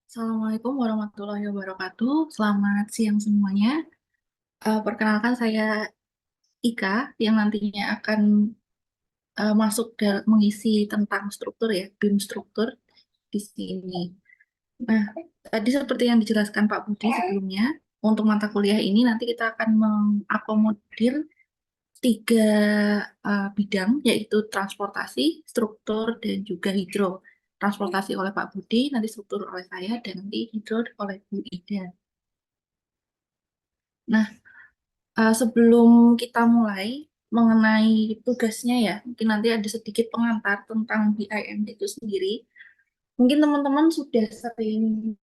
Assalamualaikum warahmatullahi wabarakatuh. Selamat siang semuanya. Perkenalkan saya Ika yang nantinya akan masuk mengisi tentang struktur ya, BIM struktur di sini. Nah, tadi seperti yang dijelaskan Pak Budi sebelumnya, untuk mata kuliah ini nanti kita akan mengakomodir tiga bidang, yaitu transportasi, struktur, dan juga hidro. Transportasi oleh Pak Budi, nanti struktur oleh saya, dan nanti hidro oleh Bu Ida. Nah, sebelum kita mulai mengenai tugasnya ya, mungkin nanti ada sedikit pengantar tentang BIM itu sendiri. Mungkin teman-teman sudah sering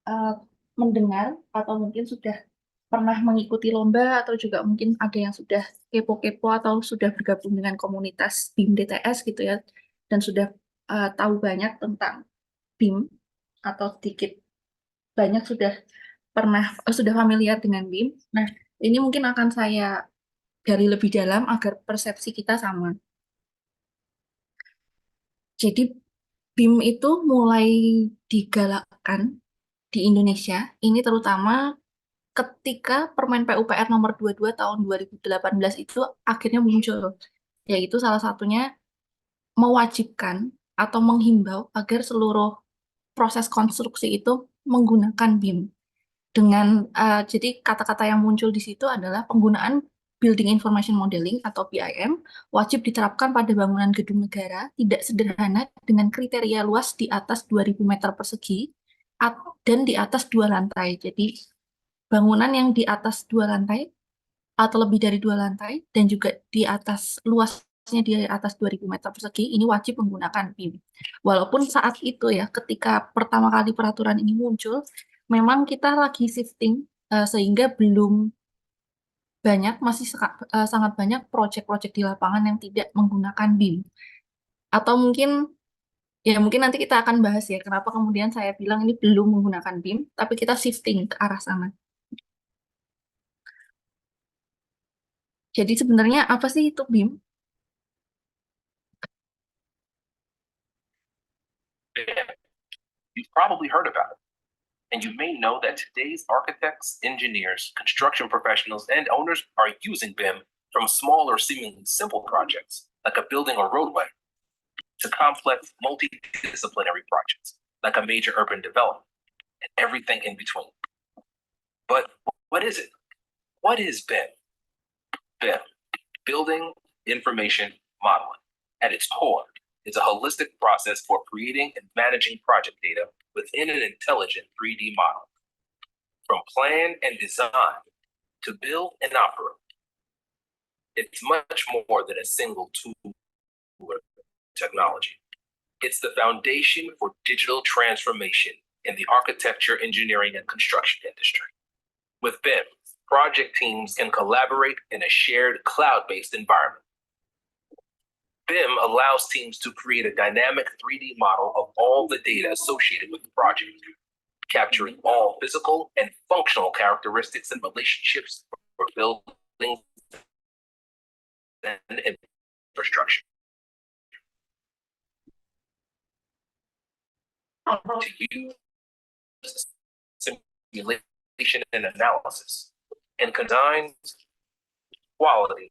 eh, mendengar atau mungkin sudah pernah mengikuti lomba atau juga mungkin ada yang sudah kepo-kepo atau sudah bergabung dengan komunitas BIM DTS gitu ya, dan sudah tahu banyak tentang BIM atau sedikit banyak sudah familiar dengan BIM. Nah, ini mungkin akan saya gali lebih dalam agar persepsi kita sama. Jadi BIM itu mulai digalakkan di Indonesia, ini terutama ketika Permen PUPR nomor 22 tahun 2018 itu akhirnya muncul, yaitu salah satunya mewajibkan atau menghimbau agar seluruh proses konstruksi itu menggunakan BIM. Jadi kata-kata yang muncul di situ adalah penggunaan Building Information Modeling atau BIM wajib diterapkan pada bangunan gedung negara tidak sederhana dengan kriteria luas di atas 2000 meter persegi dan di atas dua lantai. Jadi bangunan yang di atas dua lantai atau lebih dari dua lantai dan juga di atas luasnya di atas 2000 meter persegi ini wajib menggunakan BIM. Walaupun saat itu ya ketika pertama kali peraturan ini muncul memang kita lagi shifting sehingga belum sangat banyak proyek-proyek di lapangan yang tidak menggunakan BIM. Atau mungkin nanti kita akan bahas ya kenapa kemudian saya bilang ini belum menggunakan BIM tapi kita shifting ke arah sana. Jadi sebenarnya apa sih itu BIM? You've probably heard about it. And you may know that today's architects, engineers, construction professionals, and owners are using BIM from small or seemingly simple projects, like a building or roadway, to complex multidisciplinary projects, like a major urban development, and everything in between. But what is it? What is BIM? BIM, Building Information Modeling. At its core, is a holistic process for creating and managing project data within an intelligent 3D model. From plan and design to build and operate, it's much more than a single tool or technology. It's the foundation for digital transformation in the architecture, engineering, and construction industry. With BIM, project teams can collaborate in a shared cloud-based environment. BIM allows teams to create a dynamic 3D model of all the data associated with the project, capturing all physical and functional characteristics and relationships for buildings and infrastructure. To use simulation and analysis, and design quality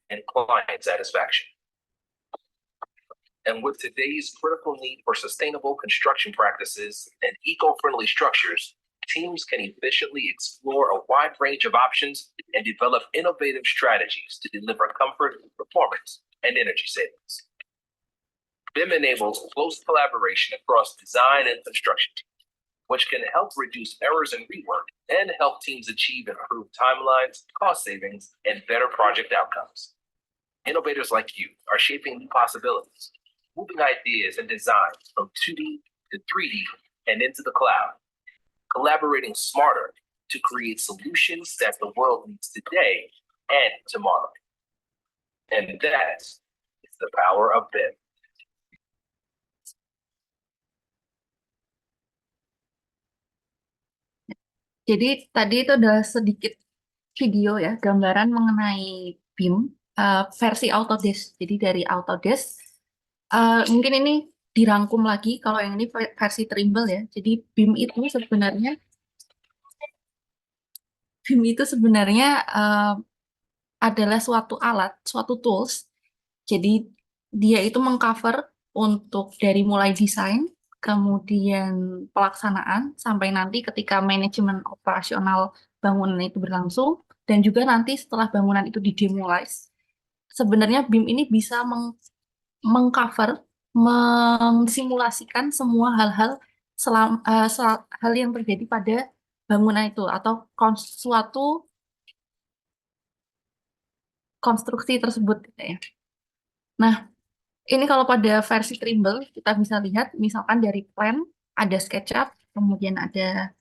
and client satisfaction. And with today's critical need for sustainable construction practices and eco-friendly structures, teams can efficiently explore a wide range of options and develop innovative strategies to deliver comfort, performance, and energy savings. BIM enables close collaboration across design and construction teams, which can help reduce errors and rework and help teams achieve improved timelines, cost savings, and better project outcomes. Innovators like you are shaping new possibilities, moving ideas and designs from 2D to 3D and into the cloud, collaborating smarter to create solutions that the world needs today and tomorrow. And that is the power of BIM. Jadi tadi itu adalah sedikit video ya, gambaran mengenai BIM versi Autodesk. Jadi dari Autodesk Mungkin ini dirangkum lagi kalau yang ini versi Trimble ya. Jadi BIM itu sebenarnya adalah suatu alat, suatu tools. Jadi dia itu mengcover untuk dari mulai desain, kemudian pelaksanaan, sampai nanti ketika manajemen operasional bangunan itu berlangsung, dan juga nanti setelah bangunan itu didemolish. Sebenarnya BIM ini bisa mengcover, mensimulasikan semua hal-hal hal yang terjadi pada bangunan itu atau suatu konstruksi tersebut gitu ya. Nah, ini kalau pada versi Trimble kita bisa lihat misalkan dari plan ada SketchUp, kemudian ada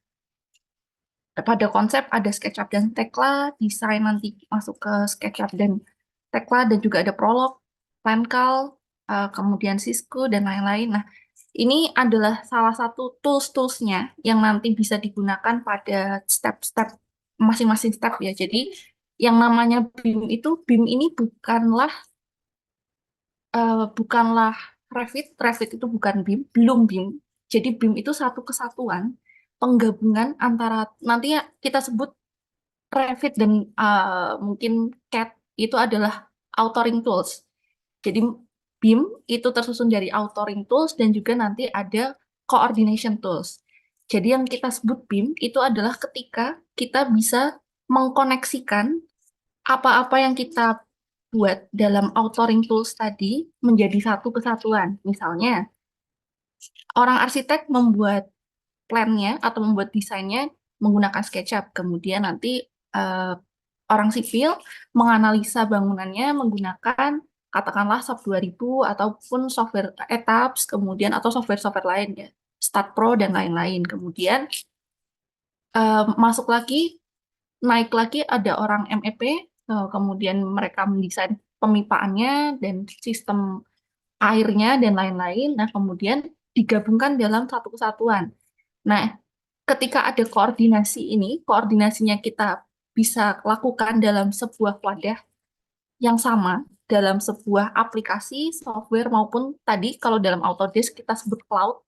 pada konsep ada SketchUp dan Tekla, desain nanti masuk ke SketchUp dan Tekla dan juga ada Prolog, Plancal, kemudian Cisco dan lain-lain. Nah, ini adalah salah satu tools-toolsnya yang nanti bisa digunakan pada step-step masing-masing step ya. Jadi yang namanya BIM itu BIM ini bukanlah Revit. Revit itu bukan BIM, belum BIM. Jadi BIM itu satu kesatuan penggabungan antara nanti ya kita sebut Revit dan mungkin CAD itu adalah authoring tools. Jadi BIM itu tersusun dari authoring tools dan juga nanti ada coordination tools. Jadi yang kita sebut BIM itu adalah ketika kita bisa mengkoneksikan apa-apa yang kita buat dalam authoring tools tadi menjadi satu kesatuan. Misalnya, orang arsitek membuat plannya atau membuat desainnya menggunakan SketchUp. Kemudian nanti eh, orang sipil menganalisa bangunannya menggunakan katakanlah SOP 2000 ataupun software Etaps, kemudian atau software-software lain ya, Start Pro dan lain-lain. Kemudian masuk lagi, naik lagi ada orang MEP, kemudian mereka mendesain pemipaannya dan sistem airnya dan lain-lain. Nah, kemudian digabungkan dalam satu kesatuan. Nah, ketika ada koordinasi ini, koordinasinya kita bisa lakukan dalam sebuah wadah yang sama, dalam sebuah aplikasi, software, maupun tadi kalau dalam Autodesk kita sebut cloud,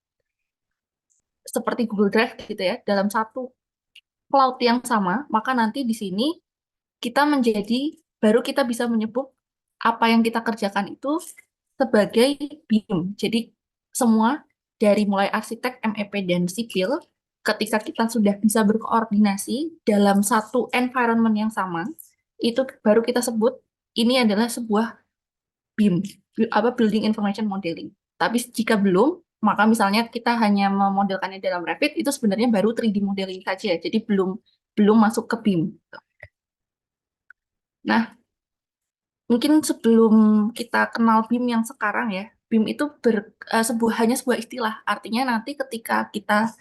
seperti Google Drive gitu ya, dalam satu cloud yang sama, maka nanti di sini kita baru kita bisa menyebut apa yang kita kerjakan itu sebagai BIM. Jadi semua dari mulai arsitek, MEP, dan sipil, ketika kita sudah bisa berkoordinasi dalam satu environment yang sama, itu baru kita sebut ini adalah sebuah BIM, Building Information Modeling. Tapi jika belum, maka misalnya kita hanya memodelkannya dalam Revit, itu sebenarnya baru 3D modeling saja, jadi belum belum masuk ke BIM. Nah, mungkin sebelum kita kenal BIM yang sekarang ya, BIM itu hanya sebuah istilah. Artinya nanti ketika kita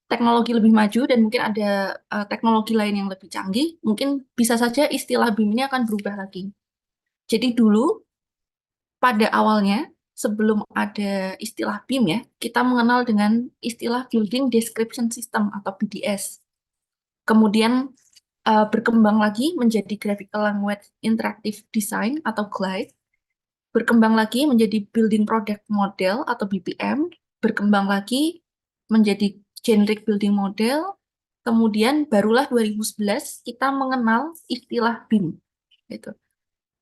teknologi lebih maju dan mungkin ada teknologi lain yang lebih canggih, mungkin bisa saja istilah BIM ini akan berubah lagi. Jadi dulu pada awalnya sebelum ada istilah BIM ya, kita mengenal dengan istilah Building Description System atau BDS. Kemudian berkembang lagi menjadi Graphical Language Interactive Design atau GLIDE, berkembang lagi menjadi Building Product Model atau BPM, berkembang lagi menjadi Generic Building Model, kemudian barulah 2011 kita mengenal istilah BIM. Gitu.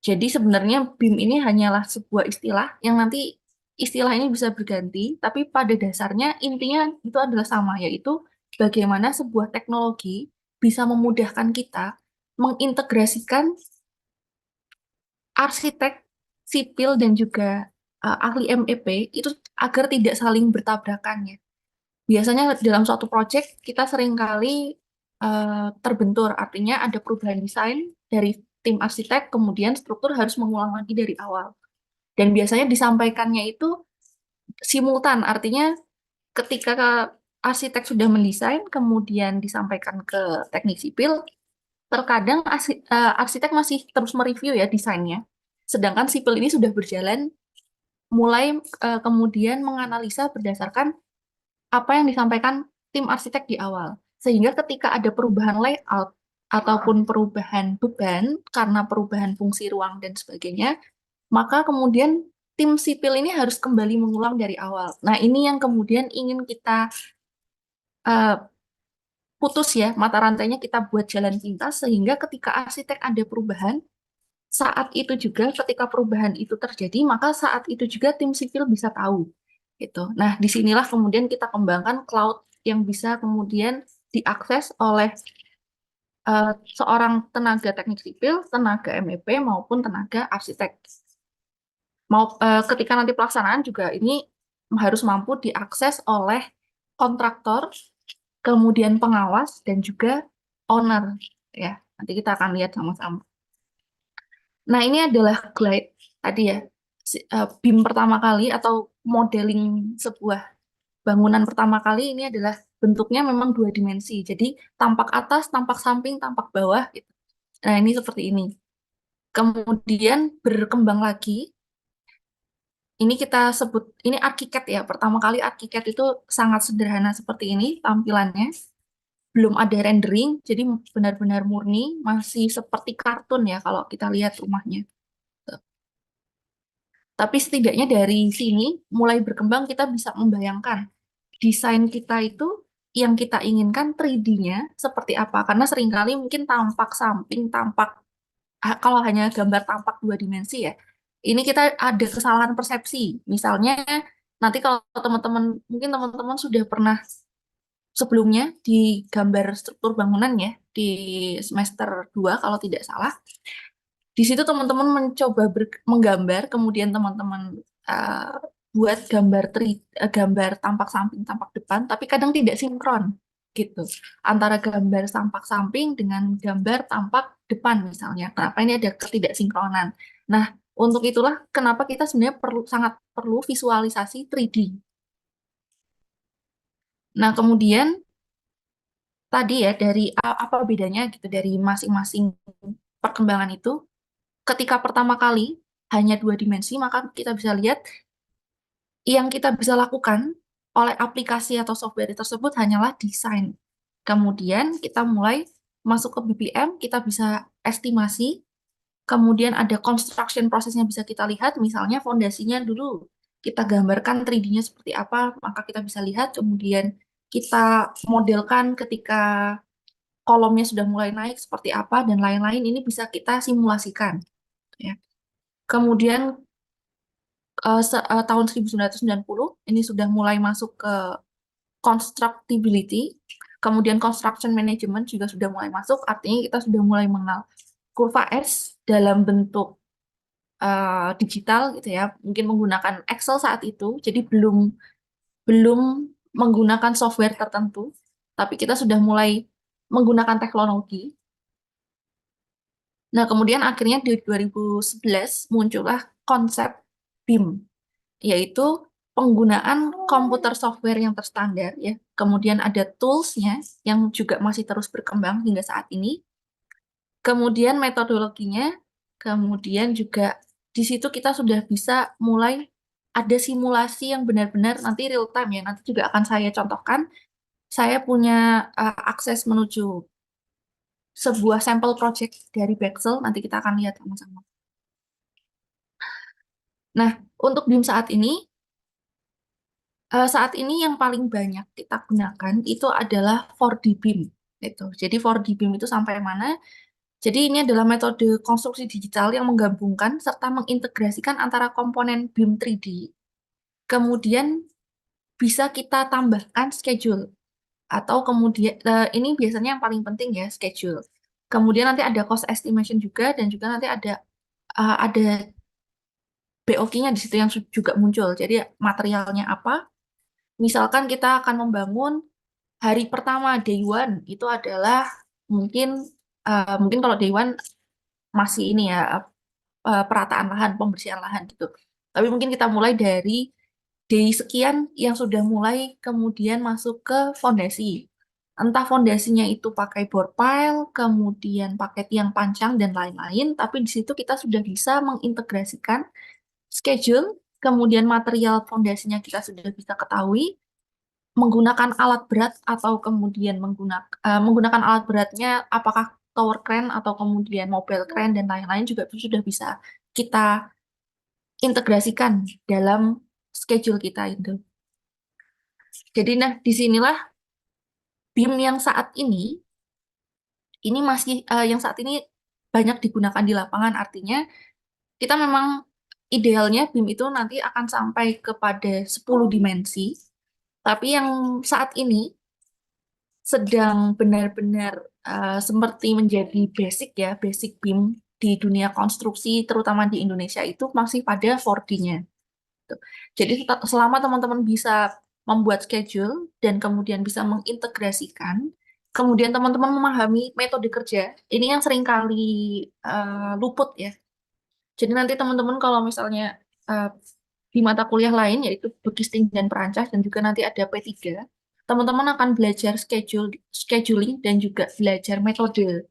Jadi sebenarnya BIM ini hanyalah sebuah istilah yang nanti istilah ini bisa berganti, tapi pada dasarnya intinya itu adalah sama, yaitu bagaimana sebuah teknologi bisa memudahkan kita mengintegrasikan arsitek, sipil, dan juga ahli MEP itu agar tidak saling bertabrakan ya. Biasanya dalam suatu proyek kita seringkali terbentur, artinya ada perubahan desain dari tim arsitek, kemudian struktur harus mengulang lagi dari awal. Dan biasanya disampaikannya itu simultan, artinya ketika arsitek sudah mendesain, kemudian disampaikan ke teknik sipil, terkadang arsitek masih terus mereview ya desainnya. Sedangkan sipil ini sudah berjalan, mulai kemudian menganalisa berdasarkan apa yang disampaikan tim arsitek di awal. Sehingga ketika ada perubahan layout ataupun perubahan beban karena perubahan fungsi ruang dan sebagainya, maka kemudian tim sipil ini harus kembali mengulang dari awal. Nah, ini yang kemudian ingin kita uh, putus ya, mata rantainya kita buat jalan pintas sehingga ketika arsitek ada perubahan, saat itu juga ketika perubahan itu terjadi, maka saat itu juga tim sipil bisa tahu gitu. Nah, disinilah kemudian kita kembangkan cloud yang bisa kemudian diakses oleh seorang tenaga teknik sipil, tenaga MEP maupun tenaga arsitek. Ketika nanti pelaksanaan juga ini harus mampu diakses oleh kontraktor, kemudian pengawas dan juga owner ya. Nanti kita akan lihat sama-sama. Nah, ini adalah glide tadi ya, BIM pertama kali atau modeling sebuah bangunan pertama kali ini adalah bentuknya memang dua dimensi. Jadi tampak atas, tampak samping, tampak bawah gitu. Nah, ini seperti ini. Kemudian berkembang lagi, ini kita sebut, ini arkiket ya. Pertama kali arkiket itu sangat sederhana seperti ini tampilannya. Belum ada rendering, jadi benar-benar murni, masih seperti kartun ya kalau kita lihat rumahnya. Tapi setidaknya dari sini mulai berkembang kita bisa membayangkan desain kita itu yang kita inginkan 3D-nya seperti apa. Karena seringkali mungkin tampak samping, tampak kalau hanya gambar tampak dua dimensi ya. Ini kita ada kesalahan persepsi. Misalnya nanti kalau teman-teman mungkin teman-teman sudah pernah sebelumnya di gambar struktur bangunan ya di semester 2 kalau tidak salah. Di situ teman-teman mencoba menggambar, kemudian teman-teman uh, buat gambar tampak samping, tampak depan, tapi kadang tidak sinkron gitu antara gambar tampak samping dengan gambar tampak depan misalnya. Kenapa ini ada ketidaksinkronan? Nah, untuk itulah kenapa kita sebenarnya sangat perlu visualisasi 3D. Nah, kemudian tadi ya dari apa bedanya gitu dari masing-masing perkembangan itu. Ketika pertama kali hanya dua dimensi, maka kita bisa lihat yang kita bisa lakukan oleh aplikasi atau software tersebut hanyalah desain. Kemudian kita mulai masuk ke BPM, kita bisa estimasi, kemudian ada construction prosesnya bisa kita lihat, misalnya fondasinya dulu kita gambarkan 3D-nya seperti apa, maka kita bisa lihat, kemudian kita modelkan ketika kolomnya sudah mulai naik seperti apa, dan lain-lain ini bisa kita simulasikan. Ya. Kemudian tahun 1990 ini sudah mulai masuk ke constructibility, kemudian construction management juga sudah mulai masuk, artinya kita sudah mulai mengenal kurva S dalam bentuk digital gitu ya, mungkin menggunakan Excel saat itu, jadi belum belum menggunakan software tertentu, tapi kita sudah mulai menggunakan teknologi. Nah, kemudian akhirnya di 2011 muncullah konsep BIM, yaitu penggunaan komputer software yang terstandar ya. Kemudian ada toolsnya yang juga masih terus berkembang hingga saat ini. Kemudian metodologinya, kemudian juga di situ kita sudah bisa mulai ada simulasi yang benar-benar nanti real time ya. Nanti juga akan saya contohkan. Saya punya akses menuju sebuah sampel project dari Bexel. Nanti kita akan lihat sama-sama. Nah, untuk BIM saat ini yang paling banyak kita gunakan itu adalah 4D BIM. Itu. Jadi 4D BIM itu sampai mana? Jadi ini adalah metode konstruksi digital yang menggabungkan serta mengintegrasikan antara komponen BIM 3D. Kemudian bisa kita tambahkan schedule. Atau kemudian, ini biasanya yang paling penting ya, schedule. Kemudian nanti ada cost estimation juga, dan juga nanti ada BOQ-nya di situ yang juga muncul. Jadi materialnya apa, misalkan kita akan membangun hari pertama day one itu adalah mungkin mungkin kalau day one masih ini ya perataan lahan, pembersihan lahan gitu. Tapi mungkin kita mulai dari day sekian yang sudah mulai kemudian masuk ke fondasi. Entah fondasinya itu pakai bore pile, kemudian pakai tiang pancang dan lain-lain, tapi di situ kita sudah bisa mengintegrasikan schedule, kemudian material fondasinya kita sudah bisa ketahui, menggunakan alat berat atau kemudian menggunakan alat beratnya apakah tower crane atau kemudian mobile crane dan lain-lain juga sudah bisa kita integrasikan dalam schedule kita itu. Jadi nah disinilah BIM yang saat ini masih yang saat ini banyak digunakan di lapangan. Artinya kita memang idealnya BIM itu nanti akan sampai kepada 10 dimensi, tapi yang saat ini sedang benar-benar seperti menjadi basic ya, basic BIM di dunia konstruksi, terutama di Indonesia itu masih pada 4D-nya. Jadi selama teman-teman bisa membuat schedule dan kemudian bisa mengintegrasikan, kemudian teman-teman memahami metode kerja, ini yang seringkali luput ya. Jadi nanti teman-teman kalau misalnya eh, di mata kuliah lain yaitu Bukisting dan Perancas dan juga nanti ada P3, teman-teman akan belajar scheduling dan juga belajar metode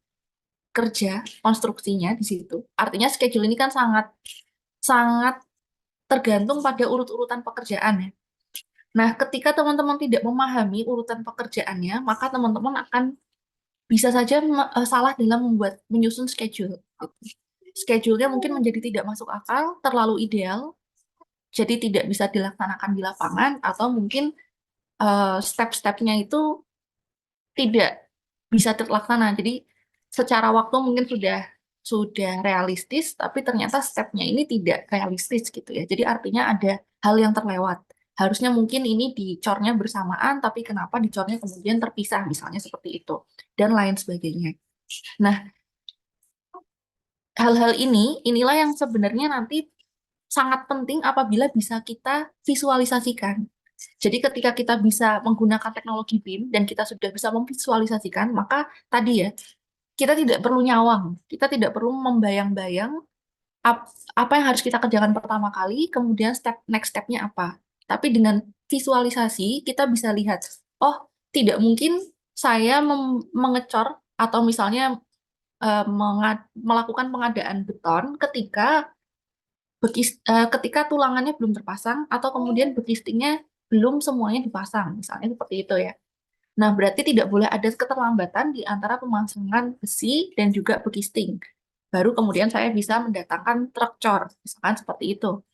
kerja konstruksinya di situ. Artinya schedule ini kan sangat sangat tergantung pada urut-urutan pekerjaan ya. Nah, ketika teman-teman tidak memahami urutan pekerjaannya, maka teman-teman akan bisa saja salah dalam menyusun schedule. Schedule-nya mungkin menjadi tidak masuk akal, terlalu ideal, jadi tidak bisa dilaksanakan di lapangan, atau mungkin step-stepnya itu tidak bisa terlaksana. Jadi secara waktu mungkin sudah realistis, tapi ternyata stepnya ini tidak realistis gitu ya. Jadi artinya ada hal yang terlewat. Harusnya mungkin ini dicornya bersamaan, tapi kenapa dicornya kemudian terpisah, misalnya seperti itu, dan lain sebagainya. Nah, hal-hal inilah yang sebenarnya nanti sangat penting apabila bisa kita visualisasikan. Jadi ketika kita bisa menggunakan teknologi BIM dan kita sudah bisa memvisualisasikan, maka tadi ya, kita tidak perlu nyawang, kita tidak perlu membayang-bayang apa yang harus kita kerjakan pertama kali, kemudian next step-nya apa. Tapi dengan visualisasi, kita bisa lihat, oh, tidak mungkin saya mengecor atau misalnya melakukan pengadaan beton ketika tulangannya belum terpasang atau kemudian bekistingnya belum semuanya dipasang, misalnya seperti itu ya. Nah, berarti tidak boleh ada keterlambatan di antara pemasangan besi dan juga bekisting. Baru kemudian saya bisa mendatangkan truk cor, misalkan seperti itu.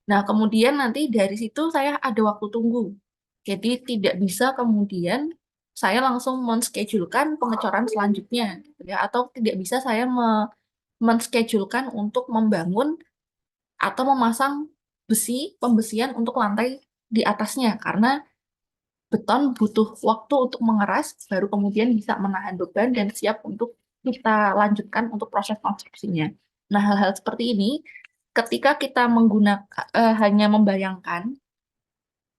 Nah, kemudian nanti dari situ saya ada waktu tunggu. Jadi tidak bisa kemudian saya langsung menschedulekan pengecoran selanjutnya, gitu ya. Atau tidak bisa saya menschedulekan untuk membangun atau memasang pembesian untuk lantai di atasnya, karena beton butuh waktu untuk mengeras, baru kemudian bisa menahan beban dan siap untuk kita lanjutkan untuk proses konstruksinya. Nah, hal-hal seperti ini, ketika kita menggunakan hanya membayangkan,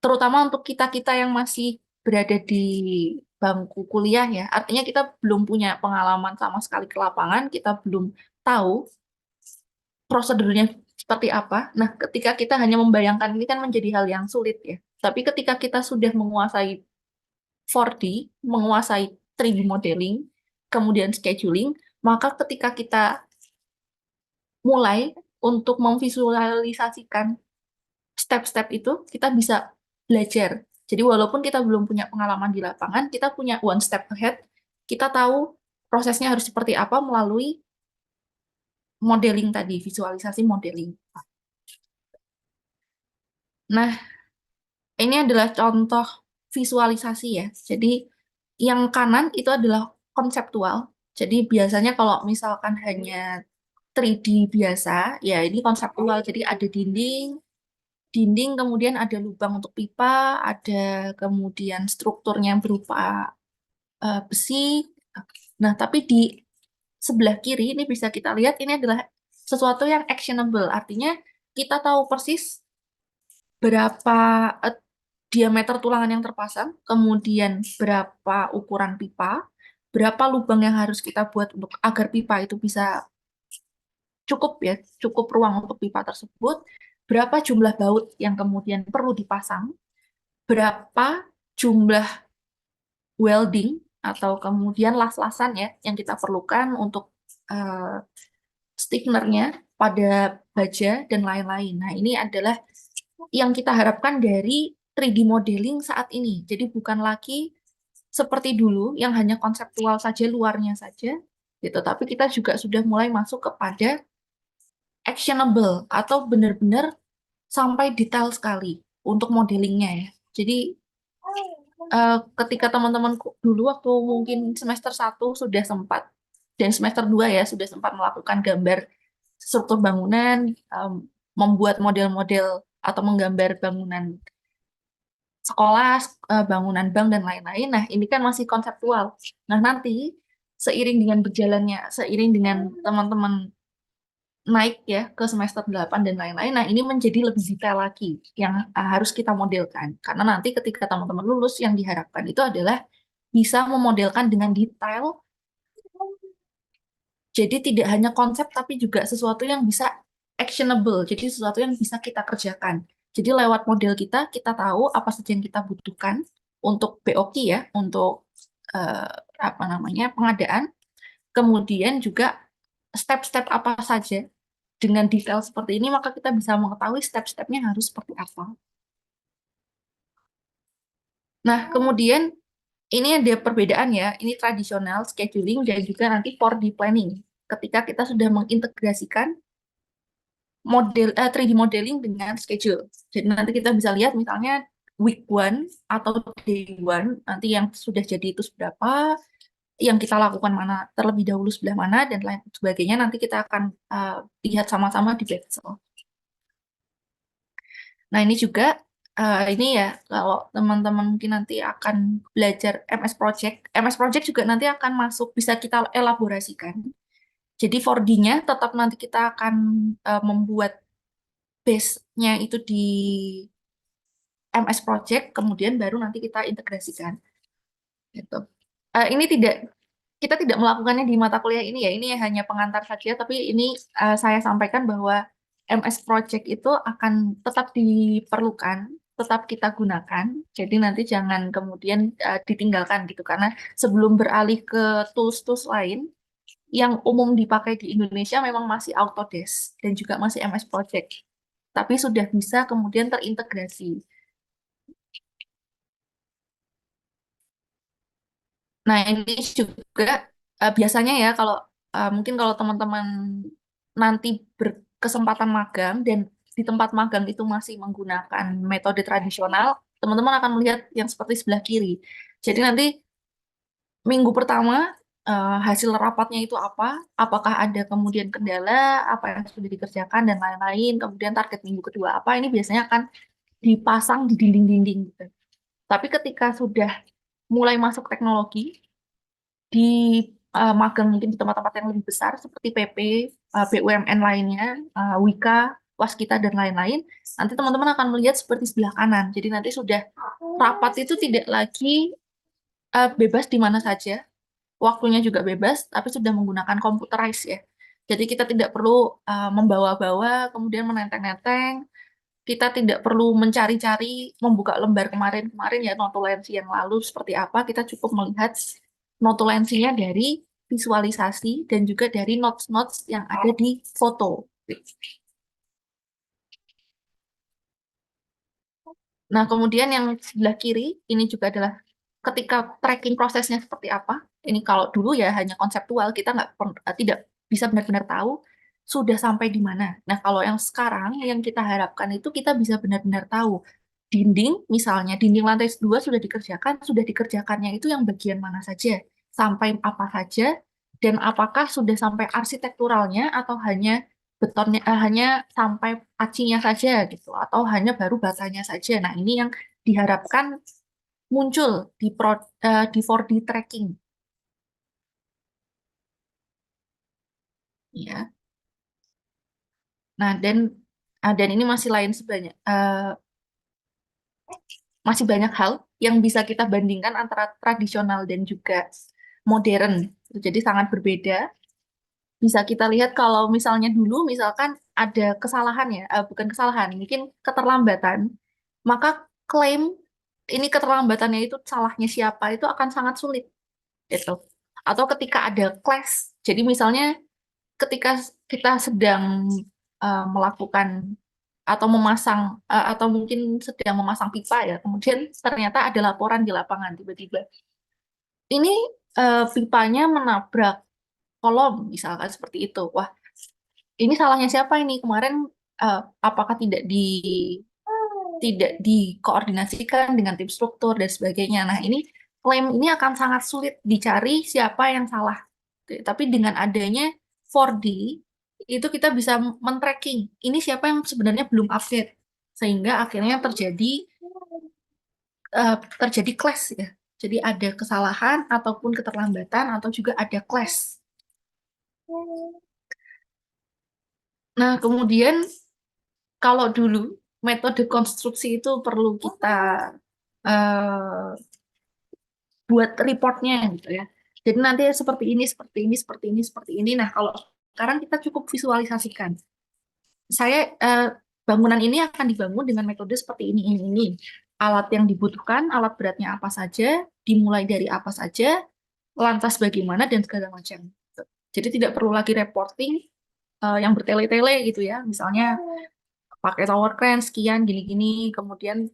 terutama untuk kita-kita yang masih berada di bangku kuliah ya, artinya kita belum punya pengalaman sama sekali ke lapangan, kita belum tahu prosedurnya seperti apa. Nah, ketika kita hanya membayangkan ini kan menjadi hal yang sulit ya. Tapi ketika kita sudah menguasai 4D, menguasai 3D modeling, kemudian scheduling, maka ketika kita mulai untuk memvisualisasikan step-step itu, kita bisa belajar. Jadi walaupun kita belum punya pengalaman di lapangan, kita punya one step ahead, kita tahu prosesnya harus seperti apa melalui modeling tadi, visualisasi modeling. Nah, ini adalah contoh visualisasi ya. Jadi yang kanan itu adalah konseptual. Jadi biasanya kalau misalkan hanya 3D biasa, ya ini konseptual. Jadi ada dinding kemudian ada lubang untuk pipa, ada kemudian strukturnya berupa besi. Nah, tapi di sebelah kiri ini bisa kita lihat ini adalah sesuatu yang actionable. Artinya kita tahu persis berapa eh, diameter tulangan yang terpasang, kemudian berapa ukuran pipa, berapa lubang yang harus kita buat untuk agar pipa itu bisa cukup ya, cukup ruang untuk pipa tersebut, berapa jumlah baut yang kemudian perlu dipasang, berapa jumlah welding atau kemudian las-lasan ya yang kita perlukan untuk eh, stiffenernya pada baja dan lain-lain. Nah, ini adalah yang kita harapkan dari 3D modeling saat ini. Jadi bukan lagi seperti dulu yang hanya konseptual saja, luarnya saja, gitu. Tapi kita juga sudah mulai masuk kepada actionable atau benar-benar sampai detail sekali untuk modelingnya ya. Jadi ketika teman-teman dulu waktu mungkin semester 1 sudah sempat dan semester 2 ya sudah sempat melakukan gambar struktur bangunan, membuat model-model atau menggambar bangunan sekolah, bangunan bank dan lain-lain. Nah, ini kan masih konseptual. Nah, nanti seiring dengan teman-teman naik ya ke semester 8 dan lain-lain. Nah, ini menjadi lebih detail lagi yang harus kita modelkan. Karena nanti ketika teman-teman lulus yang diharapkan itu adalah bisa memodelkan dengan detail. Jadi tidak hanya konsep tapi juga sesuatu yang bisa actionable. Jadi sesuatu yang bisa kita kerjakan. Jadi lewat model kita, kita tahu apa saja yang kita butuhkan untuk BOQ ya, untuk eh, apa namanya pengadaan. Kemudian juga step-step apa saja dengan detail seperti ini, maka kita bisa mengetahui step-stepnya harus seperti apa. Nah, kemudian ini ada perbedaan ya, ini tradisional scheduling dan juga nanti 4D planning. Ketika kita sudah mengintegrasikan 3D modeling dengan schedule. Jadi nanti kita bisa lihat misalnya week one atau day one, nanti yang sudah jadi itu seberapa, yang kita lakukan mana terlebih dahulu sebelah mana, dan lain sebagainya. Nanti kita akan lihat sama-sama di Excel. Nah, ini juga ini ya kalau teman-teman mungkin nanti akan belajar MS Project. MS Project juga nanti akan masuk bisa kita elaborasikan. Jadi 4D-nya tetap nanti kita akan membuat base-nya itu di MS Project, kemudian baru nanti kita integrasikan. Gitu. Ini kita tidak melakukannya di mata kuliah ini ya, ini hanya pengantar saja, tapi ini saya sampaikan bahwa MS Project itu akan tetap diperlukan, tetap kita gunakan, jadi nanti jangan kemudian ditinggalkan gitu, karena sebelum beralih ke tools-tools lain, yang umum dipakai di Indonesia memang masih Autodesk dan juga masih MS Project, tapi sudah bisa kemudian terintegrasi. Nah, ini juga biasanya ya kalau mungkin kalau teman-teman nanti berkesempatan magang dan di tempat magang itu masih menggunakan metode tradisional, teman-teman akan melihat yang seperti sebelah kiri. Jadi nanti minggu pertama hasil rapatnya itu apa, apakah ada kemudian kendala, apa yang sudah dikerjakan dan lain-lain, kemudian target minggu kedua apa, ini biasanya akan dipasang di dinding-dinding gitu. Tapi ketika sudah mulai masuk teknologi, di magang mungkin di tempat-tempat yang lebih besar seperti PP, BUMN lainnya, Wika, Waskita dan lain-lain, nanti teman-teman akan melihat seperti sebelah kanan. Jadi nanti sudah rapat itu tidak lagi bebas di mana saja, waktunya juga bebas, tapi sudah menggunakan computerized ya. Jadi kita tidak perlu membawa-bawa, kemudian menenteng-nenteng, kita tidak perlu mencari-cari, membuka lembar kemarin-kemarin ya, notulensi yang lalu seperti apa, kita cukup melihat notulensinya dari visualisasi dan juga dari notes-notes yang ada di foto. Nah, kemudian yang sebelah kiri, ini juga adalah ketika tracking prosesnya seperti apa. Ini kalau dulu ya hanya konseptual, kita tidak bisa benar-benar tahu sudah sampai di mana. Nah, kalau yang sekarang yang kita harapkan itu kita bisa benar-benar tahu dinding, misalnya dinding lantai 2 sudah dikerjakannya itu yang bagian mana saja, sampai apa saja, dan apakah sudah sampai arsitekturalnya atau hanya betonnya hanya sampai acinya saja gitu atau hanya baru batanya saja. Nah, ini yang diharapkan muncul di 4D tracking ya. Nah, dan ini masih lain sebanyak masih banyak hal yang bisa kita bandingkan antara tradisional dan juga modern. Jadi sangat berbeda. Bisa kita lihat kalau misalnya dulu misalkan ada kesalahan ya, bukan kesalahan, mungkin keterlambatan, maka klaim ini keterlambatannya itu salahnya siapa itu akan sangat sulit gitu. Atau ketika ada clash, jadi misalnya ketika kita sedang melakukan atau memasang atau mungkin sedang memasang pipa ya, kemudian ternyata ada laporan di lapangan tiba-tiba. Ini pipanya menabrak kolom misalkan seperti itu. Wah, ini salahnya siapa ini kemarin, apakah tidak dikoordinasikan dengan tim struktur dan sebagainya. Nah, ini klaim ini akan sangat sulit dicari siapa yang salah. Tapi dengan adanya 4D itu kita bisa men-tracking ini siapa yang sebenarnya belum update, sehingga akhirnya terjadi clash ya. Jadi ada kesalahan ataupun keterlambatan atau juga ada clash. Nah, kemudian kalau dulu metode konstruksi itu perlu kita eh, buat reportnya gitu ya. Jadi nanti seperti ini, seperti ini, seperti ini, seperti ini. Nah, kalau sekarang kita cukup visualisasikan. Eh, bangunan ini akan dibangun dengan metode seperti ini. Alat yang dibutuhkan, alat beratnya apa saja, dimulai dari apa saja, lantas bagaimana, dan segala macam. Jadi tidak perlu lagi reporting yang bertele-tele gitu ya. Misalnya pakai tower crane sekian gini-gini, kemudian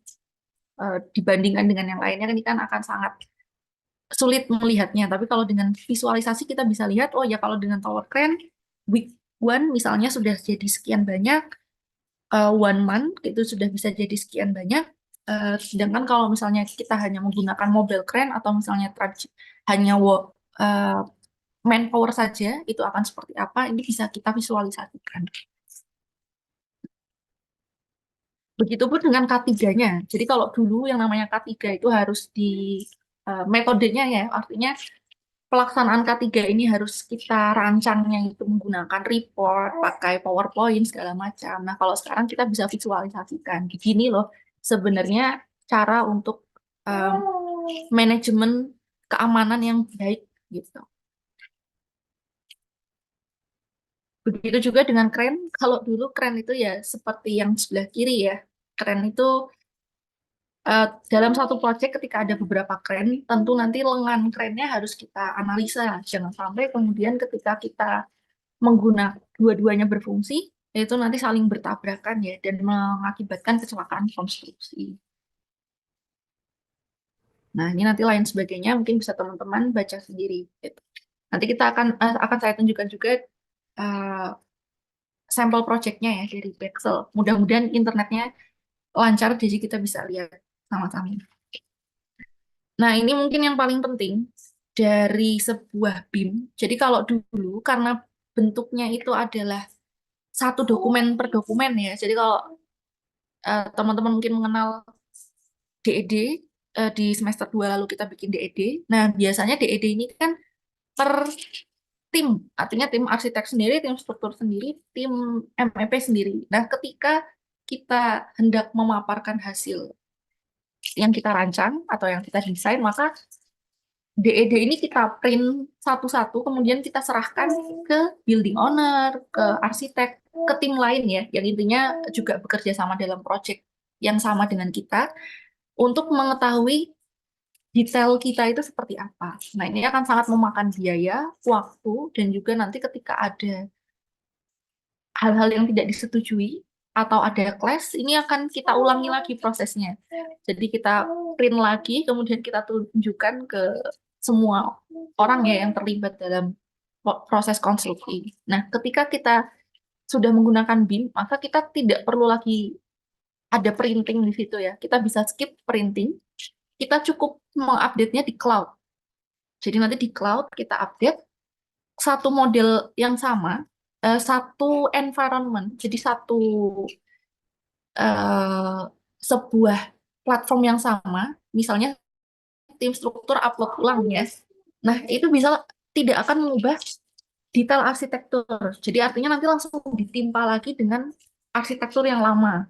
dibandingkan dengan yang lainnya ini kan akan sangat sulit melihatnya. Tapi kalau dengan visualisasi kita bisa lihat, oh ya kalau dengan tower crane week one misalnya sudah jadi sekian banyak, one month itu sudah bisa jadi sekian banyak. Sedangkan kalau misalnya kita hanya menggunakan mobile crane atau misalnya hanya uh, manpower saja, itu akan seperti apa? Ini bisa kita visualisasikan. Begitupun dengan K3-nya. Jadi kalau dulu yang namanya K3 itu harus metodenya ya, artinya pelaksanaan K3 ini harus kita rancangnya itu menggunakan report, pakai PowerPoint segala macam. Nah, kalau sekarang kita bisa visualisasikan. Begini loh sebenarnya cara untuk um, manajemen keamanan yang baik gitu. Begitu juga dengan kren. Kalau dulu kren itu ya seperti yang sebelah kiri ya. Kren itu dalam satu proyek ketika ada beberapa kren, tentu nanti lengan krennya harus kita analisa. Jangan sampai kemudian ketika kita menggunakan dua-duanya berfungsi, itu nanti saling bertabrakan ya dan mengakibatkan kecelakaan konstruksi. Nah, ini nanti lain sebagainya mungkin bisa teman-teman baca sendiri gitu. Nanti kita akan saya tunjukkan juga uh, sampel projectnya ya dari Pexel. Mudah-mudahan internetnya lancar jadi kita bisa lihat sama-sama. Nah, ini mungkin yang paling penting dari sebuah BIM. Jadi kalau dulu karena bentuknya itu adalah satu dokumen per dokumen ya. Jadi kalau teman-teman mungkin mengenal DED, di semester 2 lalu kita bikin DED. Nah, biasanya DED ini kan per tim, artinya tim arsitek sendiri, tim struktur sendiri, tim MEP sendiri. Nah, ketika kita hendak memaparkan hasil yang kita rancang atau yang kita desain, maka DED ini kita print satu-satu, kemudian kita serahkan ke building owner, ke arsitek, ke tim lain ya, yang intinya juga bekerja sama dalam project yang sama dengan kita, untuk mengetahui detail kita itu seperti apa. Nah, ini akan sangat memakan biaya, waktu, dan juga nanti ketika ada hal-hal yang tidak disetujui atau ada clash, ini akan kita ulangi lagi prosesnya. Jadi kita print lagi, kemudian kita tunjukkan ke semua orang ya yang terlibat dalam proses konstruksi. Nah, ketika kita sudah menggunakan BIM, maka kita tidak perlu lagi ada printing di situ ya. Kita bisa skip printing, kita cukup mengupdate-nya di cloud. Jadi nanti di cloud kita update satu model yang sama, satu environment, jadi eh, sebuah platform yang sama, misalnya tim struktur upload ulang ya. Nah, itu bisa tidak akan mengubah detail arsitektur. Jadi artinya nanti langsung ditimpa lagi dengan arsitektur yang lama.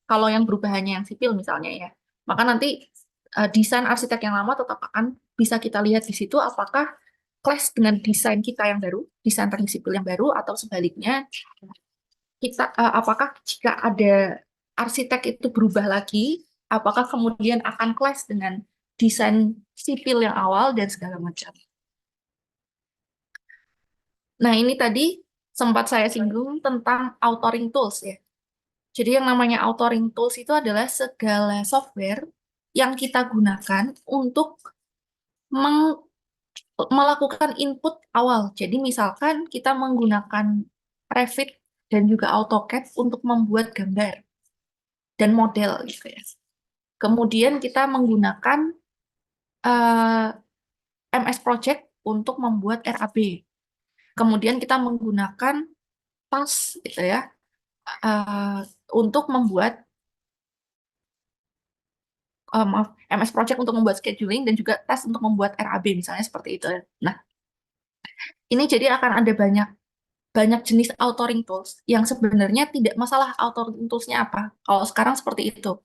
Kalau yang berubah hanya yang sipil misalnya ya. Maka nanti desain arsitek yang lama tetap akan bisa kita lihat di situ apakah clash dengan desain kita yang baru, desain teknik sipil yang baru, atau sebaliknya apakah jika ada arsitek itu berubah lagi, apakah kemudian akan clash dengan desain sipil yang awal dan segala macam. Nah, ini tadi sempat saya singgung tentang authoring tools ya. Jadi yang namanya authoring tools itu adalah segala software yang kita gunakan untuk melakukan input awal. Jadi misalkan kita menggunakan Revit dan juga AutoCAD untuk membuat gambar dan model gitu ya. Kemudian kita menggunakan eh, MS Project untuk membuat RAB. Kemudian kita menggunakan TAS gitu ya eh, untuk membuat maaf, MS Project untuk membuat scheduling dan juga TAS untuk membuat RAB misalnya seperti itu. Nah, ini jadi akan ada banyak banyak jenis authoring tools yang sebenarnya tidak masalah authoring toolsnya apa. Kalau sekarang seperti itu.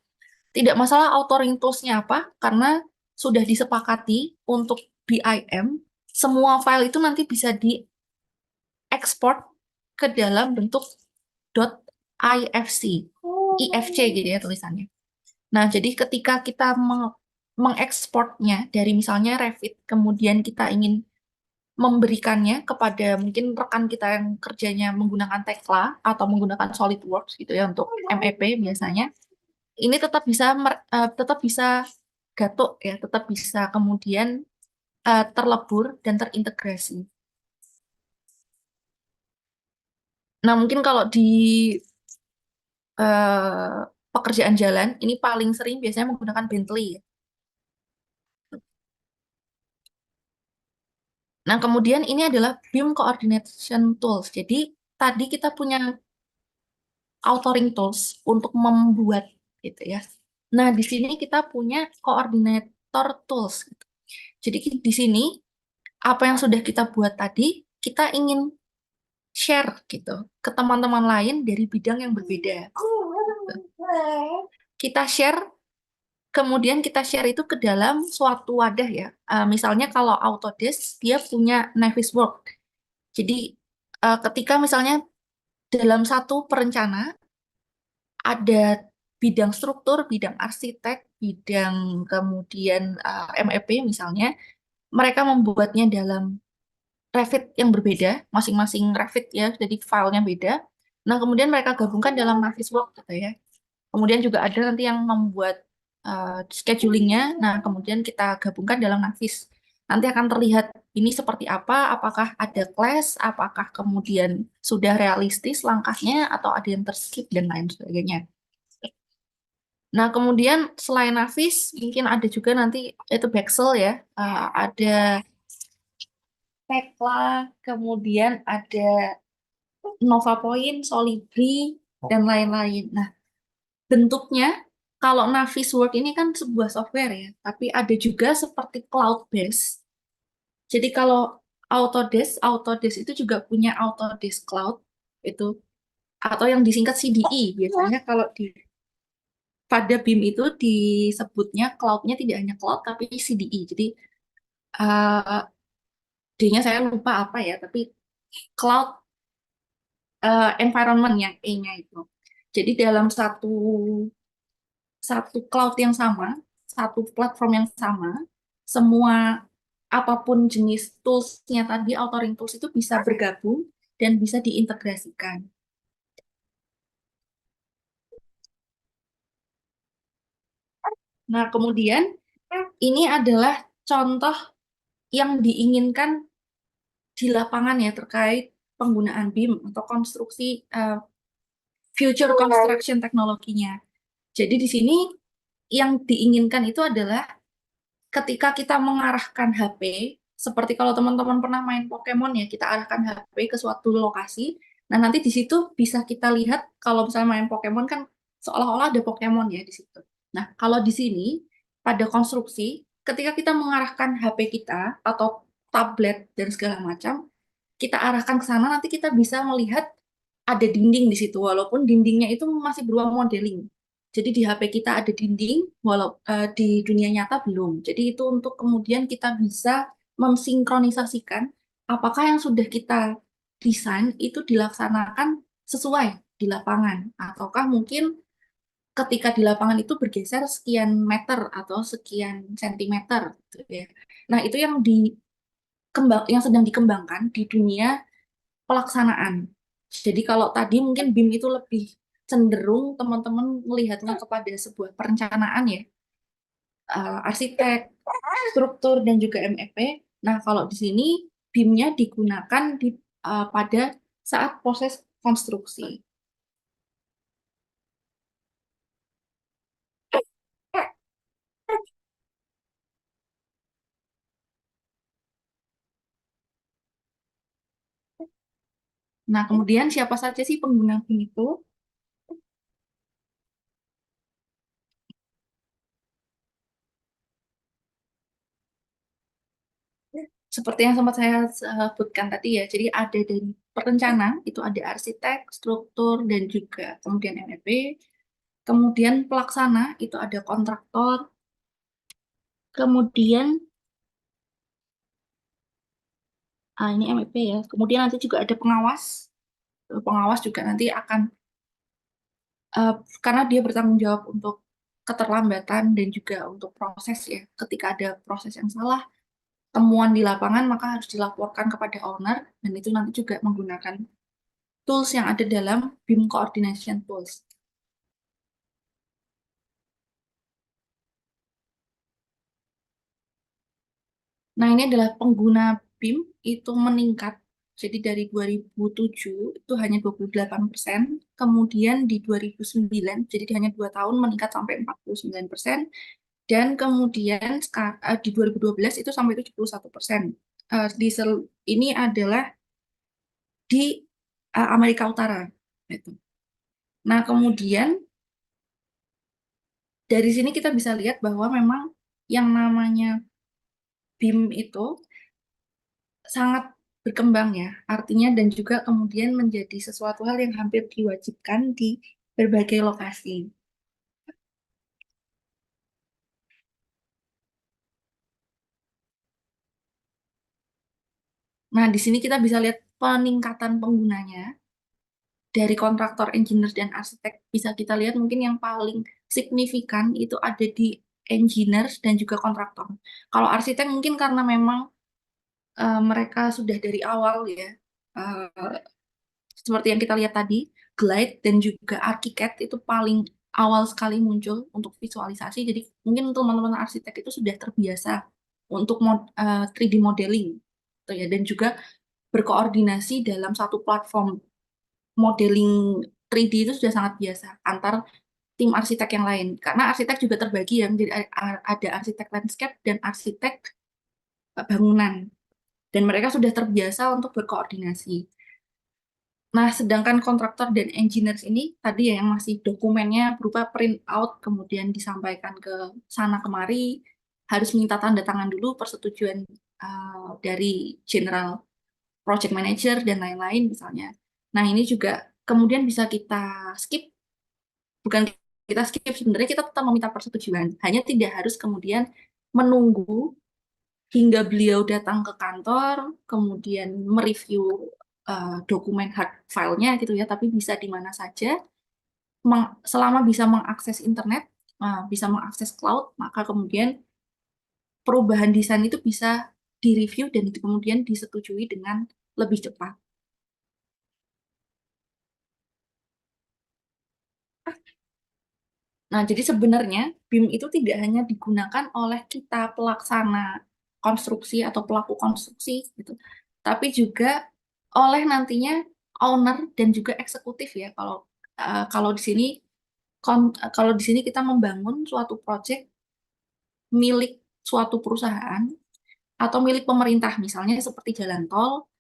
Tidak masalah authoring toolsnya apa, karena sudah disepakati untuk BIM, semua file itu nanti bisa diekspor ke dalam bentuk .ifc, IFC gitu ya tulisannya. Nah, jadi ketika kita mengekspornya dari misalnya Revit, kemudian kita ingin memberikannya kepada mungkin rekan kita yang kerjanya menggunakan Tekla atau menggunakan SolidWorks gitu ya untuk MEP biasanya, ini tetap bisa gatuk ya, tetap bisa kemudian terlebur dan terintegrasi. Nah, mungkin kalau di eh, pekerjaan jalan ini paling sering biasanya menggunakan Bentley ya. Nah, kemudian ini adalah BIM Coordination Tools. Jadi tadi kita punya authoring tools untuk membuat gitu ya. Nah, di sini kita punya coordinator tools. Jadi di sini apa yang sudah kita buat tadi kita ingin share gitu ke teman-teman lain dari bidang yang berbeda. Kita share, kemudian kita share itu ke dalam suatu wadah ya. Misalnya kalau Autodesk dia punya Naviswork. Jadi ketika misalnya dalam satu perencana ada bidang struktur, bidang arsitek, bidang kemudian MEP misalnya, mereka membuatnya dalam Revit yang berbeda, masing-masing Revit ya, jadi filenya beda. Nah, kemudian mereka gabungkan dalam Naviswork gitu ya. Kemudian juga ada nanti yang membuat schedulingnya. Nah, kemudian kita gabungkan dalam Navis. Nanti akan terlihat ini seperti apa, apakah ada clash, apakah kemudian sudah realistis langkahnya, atau ada yang terskip, dan lain sebagainya. Nah, kemudian selain Navis, mungkin ada juga nanti itu Bexel ya, ada Tekla, kemudian ada Nova Point, Solibri, dan lain-lain. Nah, bentuknya, kalau Naviswork ini kan sebuah software ya, tapi ada juga seperti cloud base. Jadi kalau Autodesk itu juga punya Autodesk Cloud itu, atau yang disingkat CDE biasanya kalau di pada BIM itu disebutnya cloud-nya tidak hanya cloud tapi CDE. Jadi eh, D-nya saya lupa apa ya, tapi cloud environment yang E-nya itu. Jadi dalam satu satu cloud yang sama, satu platform yang sama, semua apapun jenis tools-nya tadi, authoring tools itu bisa bergabung dan bisa diintegrasikan. Nah, kemudian ini adalah contoh yang diinginkan di lapangan ya terkait penggunaan BIM atau konstruksi future construction teknologinya. Jadi di sini yang diinginkan itu adalah ketika kita mengarahkan HP, seperti kalau teman-teman pernah main Pokemon ya, kita arahkan HP ke suatu lokasi. Nah, nanti di situ bisa kita lihat kalau misalnya main Pokemon kan seolah-olah ada Pokemon ya di situ. Nah, kalau di sini pada konstruksi, ketika kita mengarahkan HP kita atau tablet dan segala macam, kita arahkan ke sana nanti kita bisa melihat ada dinding di situ walaupun dindingnya itu masih berupa modeling. Jadi di HP kita ada dinding walau di dunia nyata belum. Jadi itu untuk kemudian kita bisa mensinkronisasikan apakah yang sudah kita desain itu dilaksanakan sesuai di lapangan ataukah mungkin ketika di lapangan itu bergeser sekian meter atau sekian sentimeter gitu ya. Nah, itu yang sedang dikembangkan di dunia pelaksanaan. Jadi kalau tadi mungkin BIM itu lebih cenderung teman-teman melihatnya kepada sebuah perencanaan ya, arsitek, struktur dan juga MEP. Nah, kalau di sini BIM-nya digunakan pada saat proses konstruksi. Nah, kemudian siapa saja sih pengguna BIM itu? Seperti yang sempat saya sebutkan tadi ya, jadi ada dari perencana, itu ada arsitek, struktur, dan juga kemudian MEP. Kemudian pelaksana, itu ada kontraktor. Kemudian, ini MEP ya. Kemudian nanti juga ada pengawas. Pengawas juga nanti akan, eh, karena dia bertanggung jawab untuk keterlambatan dan juga untuk proses ya. Ketika ada proses yang salah, temuan di lapangan, maka harus dilaporkan kepada owner, dan itu nanti juga menggunakan tools yang ada dalam BIM Coordination Tools. Nah, ini adalah pengguna BIM itu meningkat. Jadi dari 2007 itu hanya 28%, kemudian di 2009, jadi hanya 2 tahun meningkat sampai 49%, dan kemudian di 2012 itu sampai 71%. Ini adalah di Amerika Utara. Gitu. Nah, kemudian dari sini kita bisa lihat bahwa memang yang namanya BIM itu sangat berkembang ya, artinya dan juga kemudian menjadi sesuatu hal yang hampir diwajibkan di berbagai lokasi. Nah, di sini kita bisa lihat peningkatan penggunanya dari kontraktor, engineer, dan arsitek. Bisa kita lihat mungkin yang paling signifikan itu ada di engineer dan juga kontraktor. Kalau arsitek mungkin karena memang mereka sudah dari awal ya, eh, seperti yang kita lihat tadi, Glide dan juga ArchiCAD itu paling awal sekali muncul untuk visualisasi. Jadi mungkin teman-teman arsitek itu sudah terbiasa untuk 3D modeling, gitu ya, dan juga berkoordinasi dalam satu platform modeling 3D itu sudah sangat biasa antar tim arsitek yang lain. Karena arsitek juga terbagi ya, menjadi ada arsitek landscape dan arsitek bangunan. Dan mereka sudah terbiasa untuk berkoordinasi. Nah, sedangkan kontraktor dan engineers ini tadi ya yang masih dokumennya berupa print out, kemudian disampaikan ke sana kemari, harus minta tanda tangan dulu persetujuan dari general project manager dan lain-lain misalnya. Nah, ini juga kemudian bisa kita skip, bukan kita skip, sebenarnya kita tetap meminta persetujuan, hanya tidak harus kemudian menunggu hingga beliau datang ke kantor, kemudian mereview dokumen hard filenya gitu ya, tapi bisa di mana saja, selama bisa mengakses internet, bisa mengakses cloud, maka kemudian perubahan desain itu bisa direview dan itu kemudian disetujui dengan lebih cepat. Nah, jadi sebenarnya BIM itu tidak hanya digunakan oleh kita pelaksana konstruksi atau pelaku konstruksi gitu, tapi juga oleh nantinya owner dan juga eksekutif ya. Kalau di sini kalau di sini kita membangun suatu proyek milik suatu perusahaan atau milik pemerintah, misalnya seperti jalan tol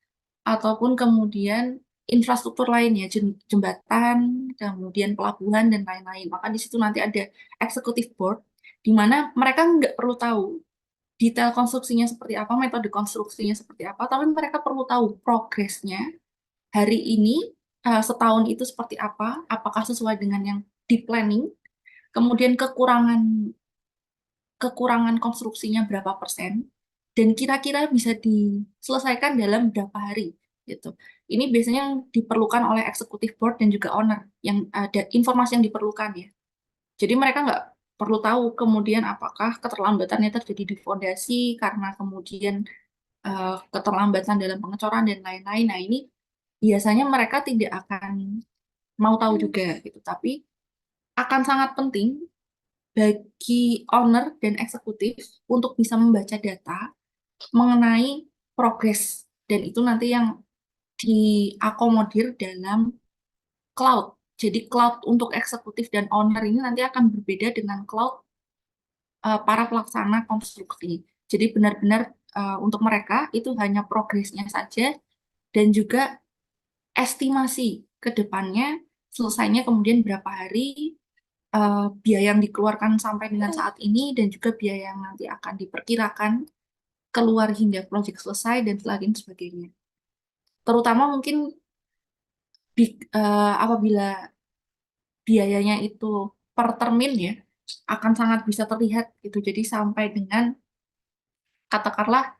ataupun kemudian infrastruktur lainnya, jembatan, kemudian pelabuhan dan lain-lain. Maka di situ nanti ada executive board, di mana mereka nggak perlu tahu detail konstruksinya seperti apa, metode konstruksinya seperti apa, tapi mereka perlu tahu progresnya hari ini, setahun itu seperti apa, apakah sesuai dengan yang di planning, kemudian kekurangan konstruksinya berapa persen, dan kira-kira bisa diselesaikan dalam berapa hari gitu. Ini biasanya yang diperlukan oleh executive board dan juga owner, yang ada informasi yang diperlukan ya. Jadi mereka nggak perlu tahu kemudian apakah keterlambatannya terjadi di fondasi karena kemudian keterlambatan dalam pengecoran dan lain-lain. Nah, ini biasanya mereka tidak akan mau tahu juga gitu. Tapi akan sangat penting bagi owner dan eksekutif untuk bisa membaca data mengenai progres, dan itu nanti yang diakomodir dalam cloud. Jadi cloud untuk eksekutif dan owner ini nanti akan berbeda dengan cloud para pelaksana konstruksi. Jadi benar-benar untuk mereka itu hanya progresnya saja dan juga estimasi ke depannya selesainya kemudian berapa hari, biaya yang dikeluarkan sampai dengan saat ini dan juga biaya yang nanti akan diperkirakan keluar hingga proyek selesai dan lain sebagainya. Terutama mungkin apabila biayanya itu per termin ya akan sangat bisa terlihat gitu. Jadi sampai dengan katakanlah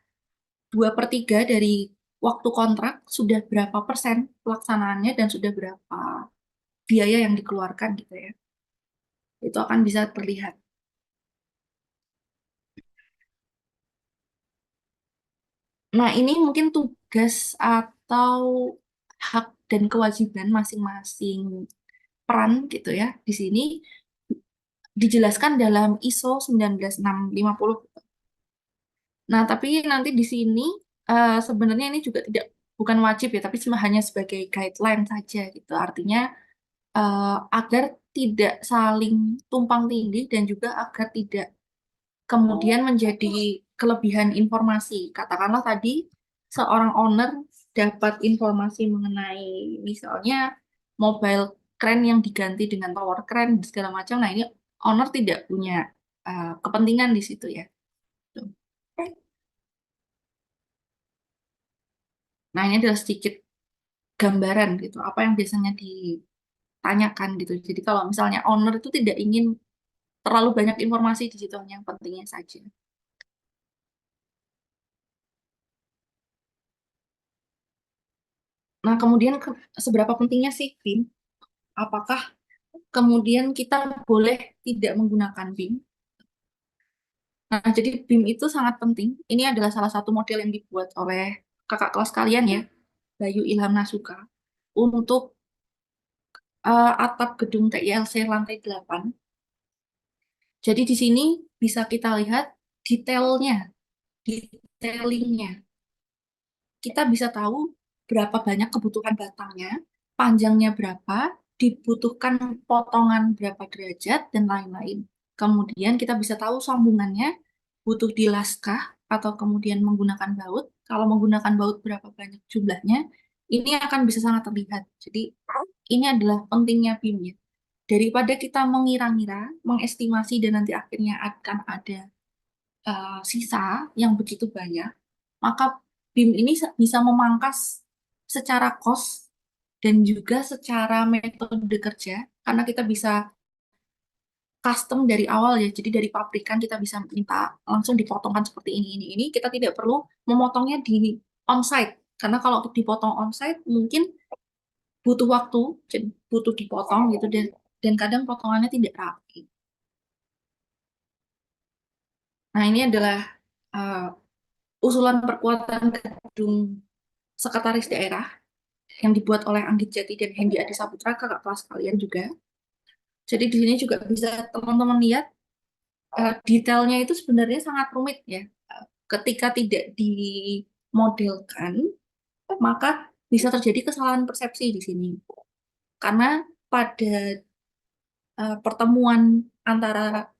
2/3 dari waktu kontrak sudah berapa persen pelaksanaannya dan sudah berapa biaya yang dikeluarkan gitu ya. Itu akan bisa terlihat. Nah, ini mungkin tugas atau hak dan kewajiban masing-masing peran gitu ya. Di sini dijelaskan dalam ISO 19650. Nah, tapi nanti di sini sebenarnya ini juga tidak bukan wajib ya, tapi cuma hanya sebagai guideline saja gitu. Artinya agar tidak saling tumpang tindih dan juga agar tidak kemudian menjadi kelebihan informasi. Katakanlah tadi seorang owner dapat informasi mengenai misalnya mobile crane yang diganti dengan tower crane dan segala macam. Nah, ini owner tidak punya kepentingan di situ ya. Tuh. Nah, ini adalah sedikit gambaran gitu, apa yang biasanya ditanyakan gitu. Jadi kalau misalnya owner itu tidak ingin terlalu banyak informasi di situ, hanya yang pentingnya saja. Nah, kemudian seberapa pentingnya sih BIM? Apakah kemudian kita boleh tidak menggunakan BIM? Nah, jadi BIM itu sangat penting. Ini adalah salah satu model yang dibuat oleh kakak kelas kalian ya, Bayu Ilham Nasuka, untuk atap gedung TILC lantai 8. Jadi di sini bisa kita lihat detailnya, detailingnya. Kita bisa tahu berapa banyak kebutuhan batangnya, panjangnya berapa, dibutuhkan potongan berapa derajat, dan lain-lain. Kemudian kita bisa tahu sambungannya, butuh dilaskah, atau kemudian menggunakan baut. Kalau menggunakan baut berapa banyak jumlahnya, ini akan bisa sangat terlihat. Jadi ini adalah pentingnya BIM ya. Daripada kita mengira-ngira, mengestimasi, dan nanti akhirnya akan ada sisa yang begitu banyak, maka BIM ini bisa memangkas secara cost dan juga secara metode kerja, karena kita bisa custom dari awal ya. Jadi dari pabrikan kita bisa minta langsung dipotongkan seperti ini. Kita tidak perlu memotongnya di onsite, karena kalau untuk dipotong onsite mungkin butuh waktu, jadi butuh dipotong gitu dan kadang potongannya tidak rapi. Nah, ini adalah uh, usulan perkuatan gedung sekretaris daerah yang dibuat oleh Anggit Jati dan Hendy Adi Saputra, kakak kelas kalian juga. Jadi di sini juga bisa teman-teman lihat detailnya itu sebenarnya sangat rumit ya. Ketika tidak dimodelkan, maka bisa terjadi kesalahan persepsi di sini. Karena pada pertemuan antara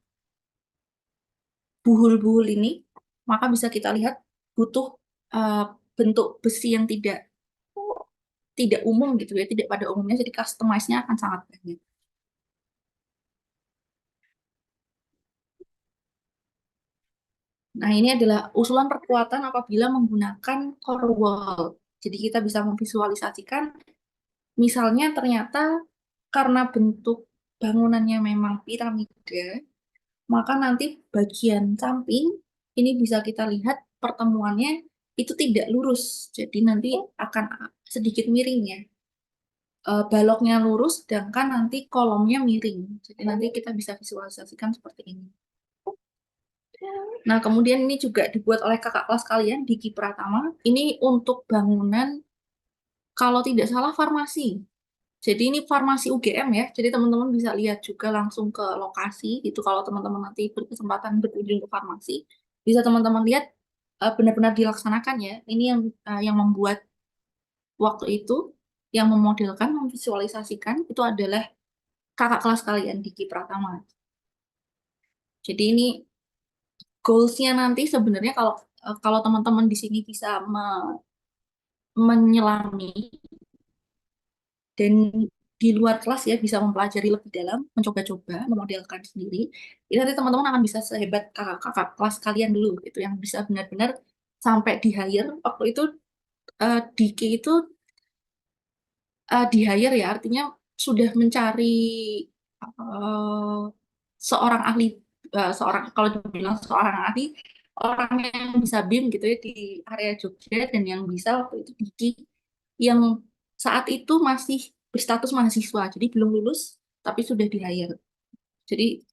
buhul-buhul ini, maka bisa kita lihat butuh uh, bentuk besi yang tidak umum gitu ya, tidak pada umumnya, jadi customize-nya akan sangat banyak. Nah, ini adalah usulan perkuatan apabila menggunakan core wall. Jadi kita bisa memvisualisasikan, misalnya ternyata karena bentuk bangunannya memang piramida, maka nanti bagian samping ini bisa kita lihat pertemuannya itu tidak lurus. Jadi nanti akan sedikit miring ya. Baloknya lurus, sedangkan nanti kolomnya miring. Jadi nanti kita bisa visualisasikan seperti ini. Nah, kemudian ini juga dibuat oleh kakak kelas kalian, Diki Pratama. Ini untuk bangunan, kalau tidak salah, farmasi. Jadi ini farmasi UGM ya. Jadi teman-teman bisa lihat juga langsung ke lokasi. Itu kalau teman-teman nanti berkesempatan berkunjung ke farmasi, bisa teman-teman lihat benar-benar dilaksanakan ya. Ini yang membuat waktu itu. yang memodelkan, memvisualisasikan itu adalah kakak kelas kalian, Diki Pratama. Jadi ini goals-nya nanti sebenarnya kalau teman-teman di sini bisa menyelami dan di luar kelas ya bisa mempelajari lebih dalam, mencoba-coba, memodelkan sendiri. Ini nanti teman-teman akan bisa sehebat kakak-kakak kelas kalian dulu, itu yang bisa benar-benar sampai di hire. Waktu itu Diki itu di hire ya, artinya sudah mencari eh, seorang ahli, seorang kalau dibilang seorang ahli, orang yang bisa BIM gitu ya di area Jogja dan yang bisa waktu itu Diki yang saat itu masih berstatus mahasiswa, jadi belum lulus tapi sudah di hire. Jadi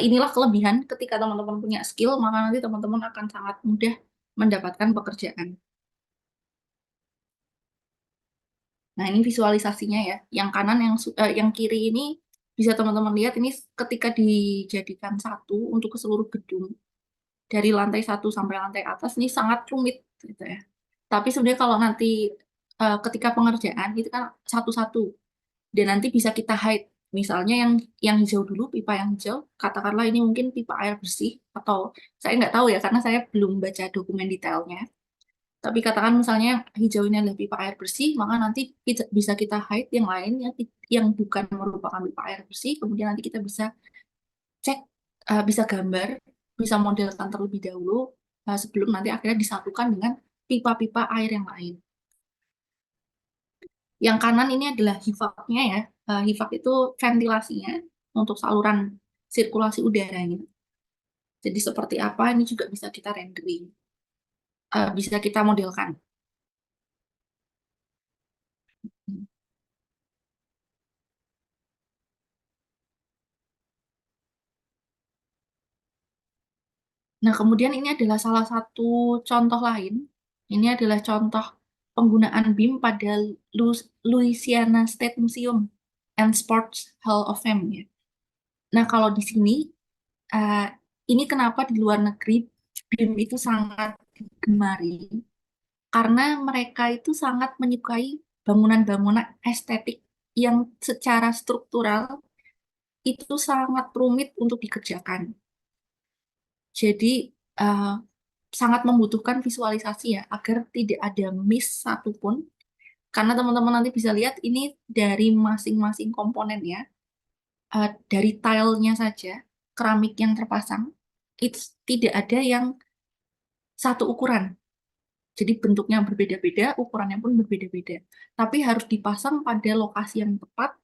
inilah kelebihan ketika teman-teman punya skill, maka nanti teman-teman akan sangat mudah mendapatkan pekerjaan. Nah, ini visualisasinya ya. Yang kanan, yang kiri ini bisa teman-teman lihat ini ketika dijadikan satu untuk ke seluruh gedung dari lantai satu sampai lantai atas ini sangat rumit gitu ya. Tapi sebenarnya kalau nanti ketika pengerjaan itu kan satu-satu dan nanti bisa kita hide. Misalnya yang hijau dulu, pipa yang hijau, katakanlah ini mungkin pipa air bersih atau saya nggak tahu ya karena saya belum baca dokumen detailnya. Tapi katakan misalnya hijau ini adalah pipa air bersih, maka nanti bisa kita hide yang lain yang bukan merupakan pipa air bersih. Kemudian nanti kita bisa cek, bisa gambar, bisa modelkan terlebih dahulu sebelum nanti akhirnya disatukan dengan pipa-pipa air yang lain. Yang kanan ini adalah HVAC-nya ya. HVAC itu ventilasinya untuk saluran sirkulasi udaranya. Jadi seperti apa ini juga bisa kita rendering, bisa kita modelkan. Nah, kemudian ini adalah salah satu contoh lain. Ini adalah contoh penggunaan BIM pada Louisiana State Museum and Sports Hall of Fame ya. Nah, kalau di sini eh, ini kenapa di luar negeri BIM itu sangat digemari karena mereka itu sangat menyukai bangunan-bangunan estetik yang secara struktural itu sangat rumit untuk dikerjakan. Jadi eh, sangat membutuhkan visualisasi ya agar tidak ada miss satupun. Karena teman-teman nanti bisa lihat ini dari masing-masing komponen ya, dari tilenya saja, keramik yang terpasang, itu tidak ada yang satu ukuran. Jadi bentuknya berbeda-beda, ukurannya pun berbeda-beda. Tapi harus dipasang pada lokasi yang tepat.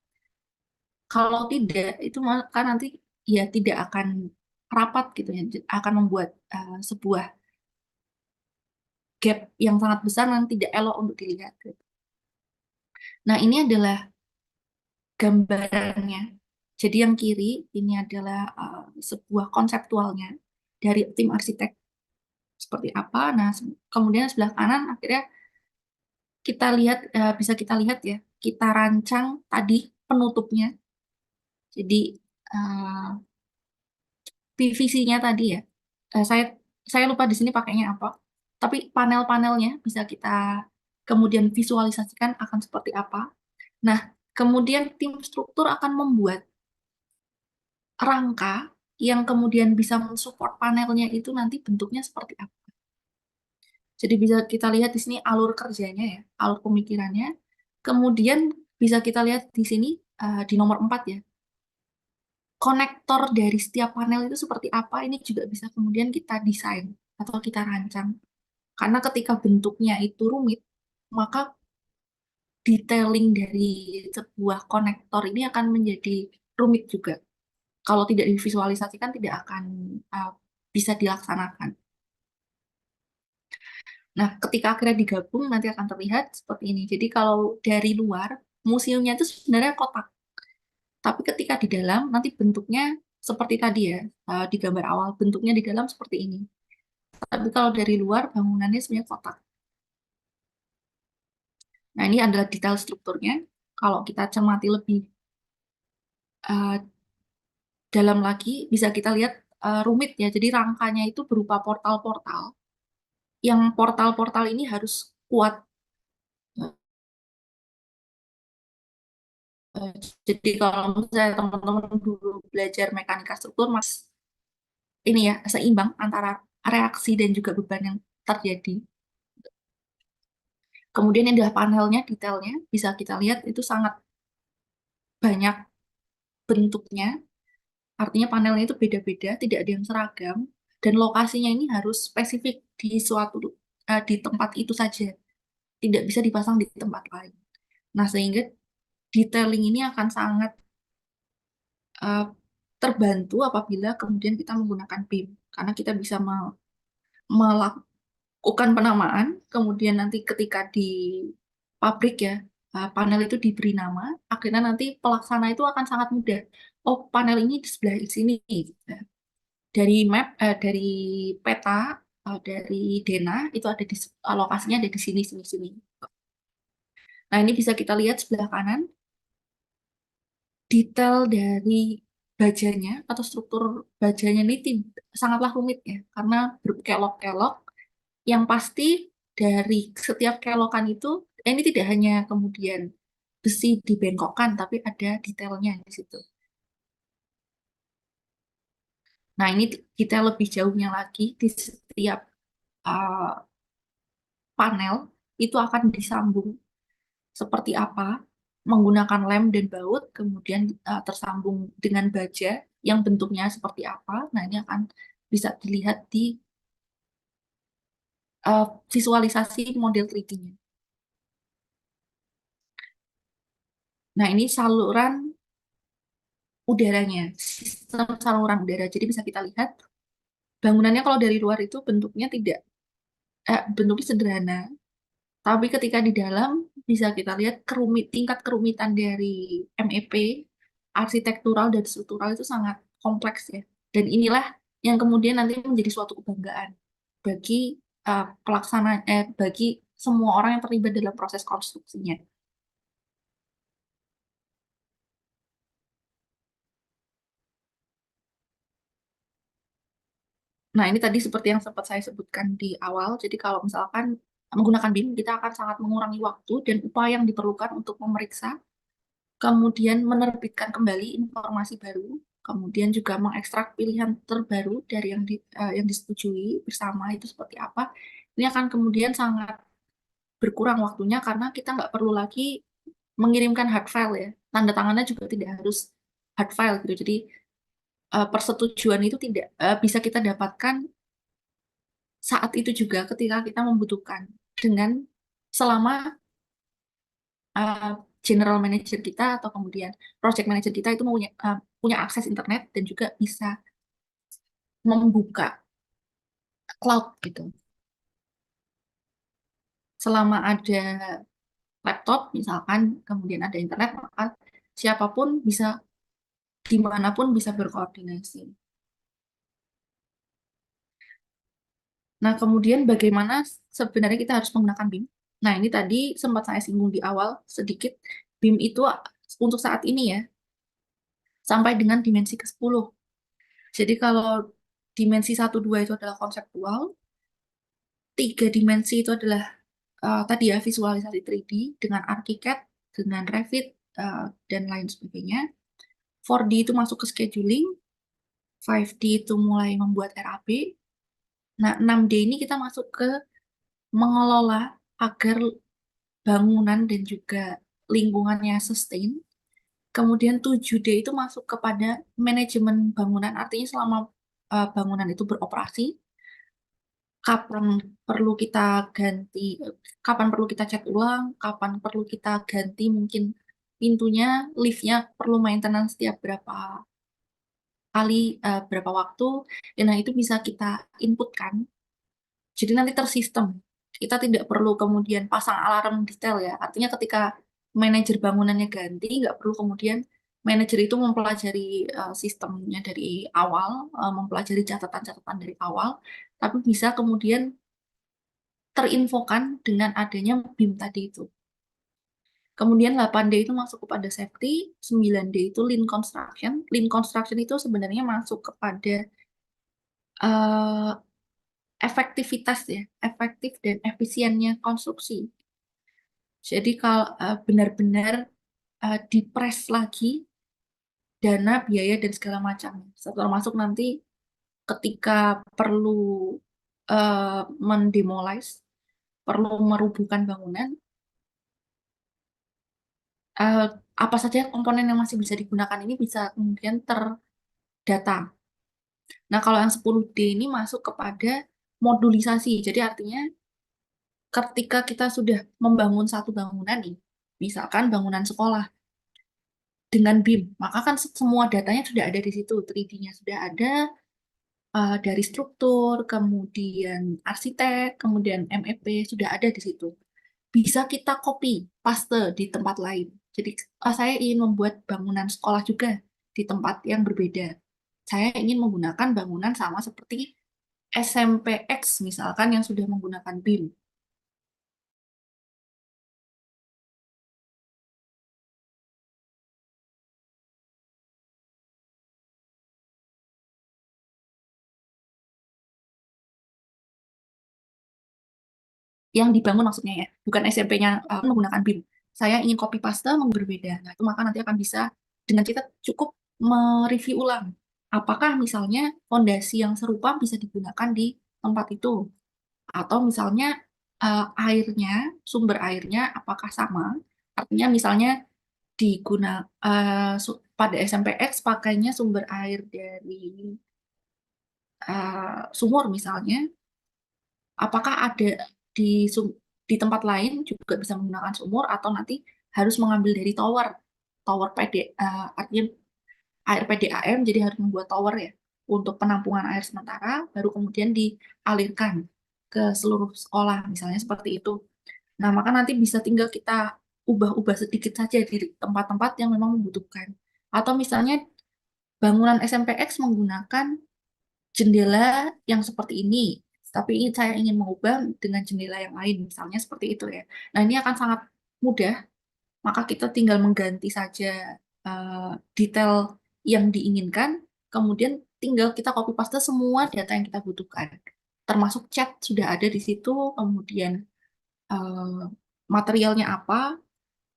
Kalau tidak, itu maka nanti ya tidak akan rapat gitu ya, akan membuat sebuah gap yang sangat besar dan tidak elok untuk dilihat. Gitu. Nah, ini adalah gambarannya. Jadi yang kiri ini adalah sebuah konseptualnya dari tim arsitek seperti apa. Nah, kemudian sebelah kanan akhirnya kita lihat, bisa kita lihat ya, kita rancang tadi penutupnya. Jadi PVC-nya tadi ya, saya lupa di sini pakainya apa. Tapi panel-panelnya bisa kita kemudian visualisasikan akan seperti apa. Nah, kemudian tim struktur akan membuat rangka yang kemudian bisa mensupport panelnya itu nanti bentuknya seperti apa. Jadi bisa kita lihat di sini alur kerjanya ya, alur pemikirannya. Kemudian bisa kita lihat di sini di nomor 4 ya. Konektor dari setiap panel itu seperti apa ini juga bisa kemudian kita desain atau kita rancang. Karena ketika bentuknya itu rumit, maka detailing dari sebuah konektor ini akan menjadi rumit juga. Kalau tidak divisualisasikan tidak akan bisa dilaksanakan. Nah, ketika akhirnya digabung nanti akan terlihat seperti ini. Jadi kalau dari luar, museumnya itu sebenarnya kotak. Tapi ketika di dalam, nanti bentuknya seperti tadi ya, di gambar awal, bentuknya di dalam seperti ini. Tapi kalau dari luar, bangunannya sebenarnya kotak. Nah, ini adalah detail strukturnya. Kalau kita cermati lebih uh, dalam lagi, bisa kita lihat rumit ya. Jadi rangkanya itu berupa portal-portal. Yang portal-portal ini harus kuat Eh, jadi kalau misalnya teman-teman dulu belajar mekanika struktur, mas ini ya seimbang antara reaksi dan juga beban yang terjadi. Kemudian yang adalah panelnya, detailnya bisa kita lihat itu sangat banyak bentuknya. Artinya panelnya itu beda-beda, tidak ada yang seragam, dan lokasinya ini harus spesifik di suatu di tempat itu saja, tidak bisa dipasang di tempat lain. Nah, sehingga detailing ini akan sangat eh, terbantu apabila kemudian kita menggunakan BIM, karena kita bisa melakukan penamaan, kemudian nanti ketika di pabrik ya, panel itu diberi nama, akhirnya nanti pelaksana itu akan sangat mudah. Oh, panel ini di sebelah sini, gitu. Dari map, dari peta, dari Dena itu ada di lokasinya ada di sini, sini, sini. Nah, ini bisa kita lihat sebelah kanan, detail dari bajanya atau struktur bajanya ini sangatlah rumit ya, karena berkelok-kelok. Yang pasti dari setiap kelokan itu, ini tidak hanya kemudian besi dibengkokkan, tapi ada detailnya di situ. Nah, ini detail lebih jauhnya lagi di setiap uh, panel itu akan disambung seperti apa, menggunakan lem dan baut, kemudian tersambung dengan baja yang bentuknya seperti apa. Nah, ini akan bisa dilihat di visualisasi model 3D-nya. Nah, ini saluran udaranya, sistem saluran udara. Jadi bisa kita lihat bangunannya kalau dari luar itu bentuknya tidak, bentuknya sederhana. Tapi ketika di dalam bisa kita lihat tingkat kerumitan dari MEP, arsitektural dan struktural itu sangat kompleks ya. Dan inilah yang kemudian nanti menjadi suatu kebanggaan bagi bagi semua orang yang terlibat dalam proses konstruksinya. Nah, ini tadi seperti yang sempat saya sebutkan di awal. Jadi kalau misalkan menggunakan BIM, kita akan sangat mengurangi waktu dan upaya yang diperlukan untuk memeriksa, kemudian menerbitkan kembali informasi baru, kemudian juga mengekstrak pilihan terbaru dari yang disetujui bersama itu seperti apa. Ini akan kemudian sangat berkurang waktunya karena kita nggak perlu lagi mengirimkan hard file ya. Tanda tangannya juga tidak harus hard file gitu. Jadi persetujuan itu tidak bisa kita dapatkan saat itu juga ketika kita membutuhkan dengan selama uh, general manager kita atau kemudian project manager kita itu punya akses internet dan juga bisa membuka cloud gitu. Selama ada laptop misalkan, kemudian ada internet, maka siapapun bisa dimanapun bisa berkoordinasi. Nah, kemudian bagaimana sebenarnya kita harus menggunakan BIM? Nah, ini tadi sempat saya singgung di awal sedikit. BIM itu untuk saat ini ya, sampai dengan dimensi ke-10. Jadi kalau dimensi 1, 2 itu adalah konseptual, 3 dimensi itu adalah tadi ya visualisasi 3D dengan ArchiCAD, dengan Revit, dan lain sebagainya. 4D itu masuk ke scheduling, 5D itu mulai membuat RAB. Nah, 6D ini kita masuk ke mengelola agar bangunan dan juga lingkungannya sustain. Kemudian 7D itu masuk kepada manajemen bangunan, artinya selama bangunan itu beroperasi, kapan perlu kita ganti, kapan perlu kita cat ulang, kapan perlu kita ganti mungkin pintunya, liftnya perlu maintenance setiap berapa kali, berapa waktu, dan nah itu bisa kita inputkan. Jadi nanti tersistem. Kita tidak perlu kemudian pasang alarm detail ya. Artinya ketika manajer bangunannya ganti, nggak perlu kemudian manajer itu mempelajari sistemnya dari awal, mempelajari catatan-catatan dari awal, tapi bisa kemudian terinfokan dengan adanya BIM tadi itu. Kemudian 8D itu masuk kepada safety, 9D itu lean construction. Lean construction itu sebenarnya masuk kepada eh, efektivitas ya, efektif dan efisiennya konstruksi. Jadi kalau benar-benar dipres lagi dana, biaya, dan segala macam. Termasuk nanti ketika perlu mendemolish, perlu merubuhkan bangunan, eh, apa saja komponen yang masih bisa digunakan ini bisa kemudian terdata. Nah, kalau yang 10D ini masuk kepada modulisasi. Jadi artinya ketika kita sudah membangun satu bangunan nih, misalkan bangunan sekolah dengan BIM, maka kan semua datanya sudah ada di situ, 3D-nya sudah ada, dari struktur, kemudian arsitek, kemudian MEP sudah ada di situ. Bisa kita copy, paste di tempat lain. Jadi saya ingin membuat bangunan sekolah juga di tempat yang berbeda. Saya ingin menggunakan bangunan sama seperti SMPX misalkan yang sudah menggunakan BIM. Yang dibangun maksudnya ya, bukan SMP-nya menggunakan BIM. Saya ingin copy paste berbeda. Nah, itu maka nanti akan bisa dengan kita cukup mereview ulang. Apakah misalnya fondasi yang serupa bisa digunakan di tempat itu? Atau misalnya airnya, sumber airnya apakah sama? Artinya misalnya pada SMPX pakainya sumber air dari sumur misalnya, apakah ada di di tempat lain juga bisa menggunakan sumur atau nanti harus mengambil dari tower, tower PD, artinya air PDAM, jadi harus membuat tower ya untuk penampungan air sementara, baru kemudian dialirkan ke seluruh sekolah, misalnya seperti itu. Nah, maka nanti bisa tinggal kita ubah-ubah sedikit saja di tempat-tempat yang memang membutuhkan. Atau misalnya bangunan SMPX menggunakan jendela yang seperti ini, tapi saya ingin mengubah dengan jendela yang lain, misalnya seperti itu ya. Nah, ini akan sangat mudah, maka kita tinggal mengganti saja detail yang diinginkan, kemudian tinggal kita copy paste semua data yang kita butuhkan. Termasuk cat sudah ada di situ, kemudian eh, materialnya apa,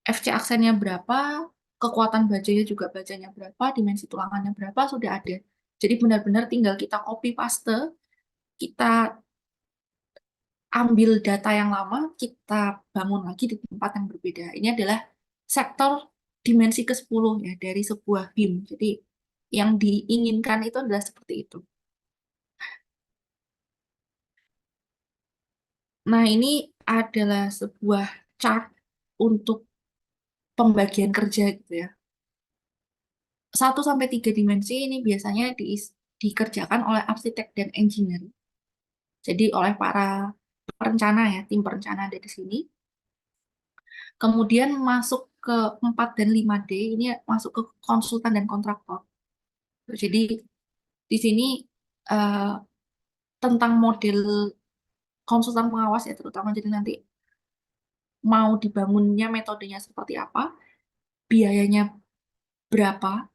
FC aksennya berapa, kekuatan bajanya juga bajanya berapa, dimensi tulangannya berapa, sudah ada. Jadi benar-benar tinggal kita copy paste, kita ambil data yang lama, kita bangun lagi di tempat yang berbeda. Ini adalah sektor dimensi ke-10 ya dari sebuah BIM. Jadi yang diinginkan itu adalah seperti itu. Nah, ini adalah sebuah chart untuk pembagian kerja gitu ya. 1 sampai 3 dimensi ini biasanya dikerjakan oleh arsitek dan engineer. Jadi oleh para perencana ya, tim perencana ada di sini. Kemudian masuk ke 4 dan 5D ini masuk ke konsultan dan kontraktor. Jadi di sini eh, tentang model konsultan pengawas ya terutama, jadi nanti mau dibangunnya metodenya seperti apa, biayanya berapa,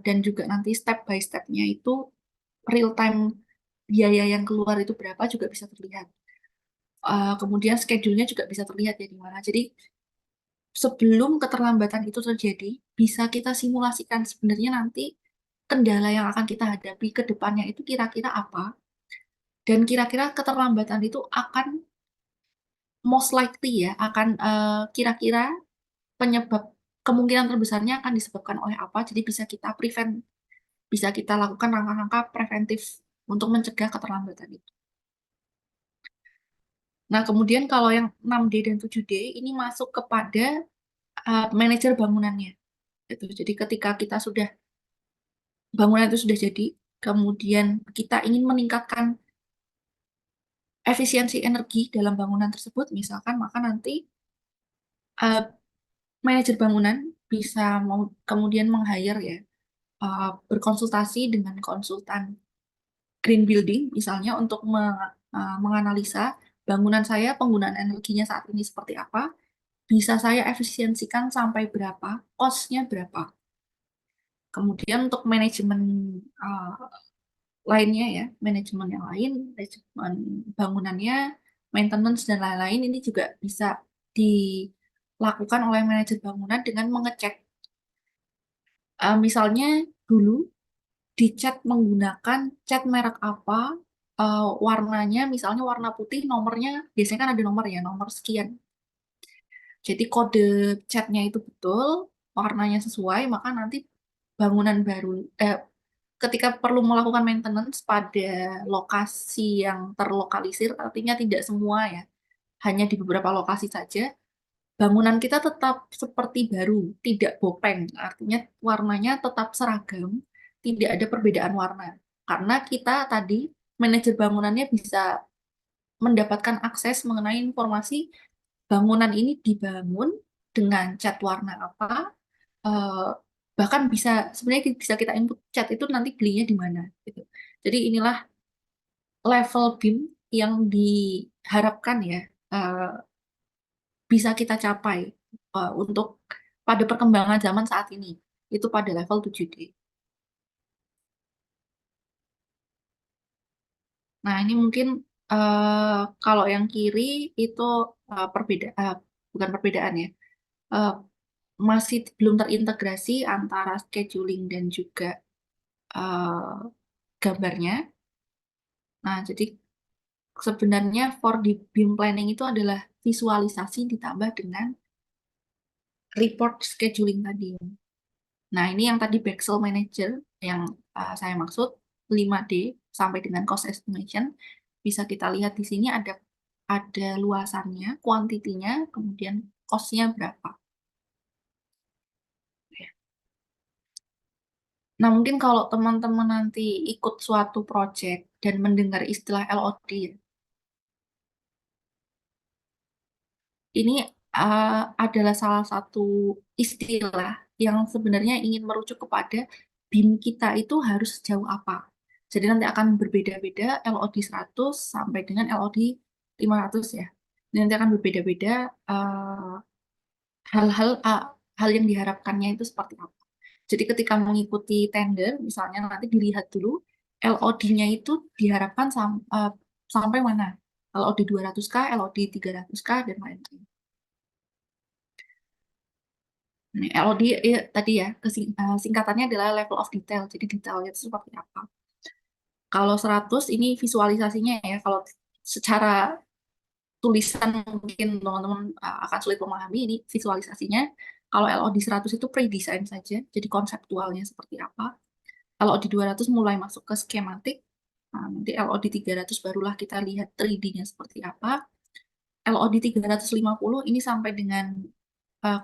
dan juga nanti step by step-nya itu real time biaya yang keluar itu berapa juga bisa terlihat. Kemudian schedule-nya juga bisa terlihat ya di mana. Jadi sebelum keterlambatan itu terjadi, bisa kita simulasikan sebenarnya nanti kendala yang akan kita hadapi ke depannya itu kira-kira apa, dan kira-kira keterlambatan itu akan most likely ya, akan kira-kira penyebab kemungkinan terbesarnya akan disebabkan oleh apa, jadi bisa kita prevent, bisa kita lakukan langkah-langkah preventif untuk mencegah keterlambatan itu. Nah, kemudian kalau yang 6D dan 7D ini masuk kepada manajer bangunannya. Jadi ketika kita sudah bangunan itu sudah jadi, kemudian kita ingin meningkatkan efisiensi energi dalam bangunan tersebut, misalkan, maka nanti uh, manajer bangunan bisa kemudian meng-hire ya, berkonsultasi dengan konsultan green building, misalnya untuk menganalisa bangunan saya penggunaan energinya saat ini seperti apa, bisa saya efisiensikan sampai berapa, cost-nya berapa. Kemudian untuk manajemen uh, lainnya ya, manajemen yang lain, manajemen bangunannya, maintenance dan lain-lain ini juga bisa dilakukan oleh manajer bangunan dengan mengecek Misalnya dulu dicat menggunakan cat merek apa, warnanya misalnya warna putih, nomornya biasanya kan ada nomor ya, nomor sekian. Jadi kode catnya itu betul, warnanya sesuai, maka nanti bangunan baru, eh, ketika perlu melakukan maintenance pada lokasi yang terlokalisir, artinya tidak semua ya, hanya di beberapa lokasi saja, bangunan kita tetap seperti baru, tidak bopeng, artinya warnanya tetap seragam, tidak ada perbedaan warna. Karena kita tadi, manajer bangunannya bisa mendapatkan akses mengenai informasi bangunan ini dibangun dengan cat warna apa, eh, bahkan bisa sebenarnya bisa kita input cat itu nanti belinya di mana gitu. Jadi inilah level BIM yang diharapkan ya, eh, bisa kita capai untuk pada perkembangan zaman saat ini itu pada level 7D. Nah, ini mungkin kalau yang kiri itu bukan perbedaan ya, eh, masih belum terintegrasi antara scheduling dan juga eh, gambarnya. Nah, jadi sebenarnya for di BIM planning itu adalah visualisasi ditambah dengan report scheduling tadi. Nah, ini yang tadi Bexel Manager yang saya maksud 5D sampai dengan cost estimation. Bisa kita lihat di sini ada luasannya, kuantitinya, kemudian cost-nya berapa. Nah, mungkin kalau teman-teman nanti ikut suatu project dan mendengar istilah LOD, ini adalah salah satu istilah yang sebenarnya ingin merujuk kepada BIM kita itu harus sejauh apa. Jadi nanti akan berbeda-beda LOD 100 sampai dengan LOD 500 ya. Nanti akan berbeda-beda eh, hal-hal hal yang diharapkannya itu seperti apa. Jadi ketika mengikuti tender, misalnya nanti dilihat dulu LOD-nya itu diharapkan sampai mana. LOD 200K, LOD 300K, dan lain-lain. Ini LOD tadi ya, singkatannya adalah level of detail. Jadi detailnya itu seperti apa. Kalau 100 ini visualisasinya ya, kalau secara tulisan mungkin teman-teman akan sulit memahami ini visualisasinya. Kalau LOD 100 itu pre-design saja, jadi konseptualnya seperti apa. LOD 200 mulai masuk ke skematik. Nah, nanti LOD 300 barulah kita lihat 3D-nya seperti apa. LOD 350 ini sampai dengan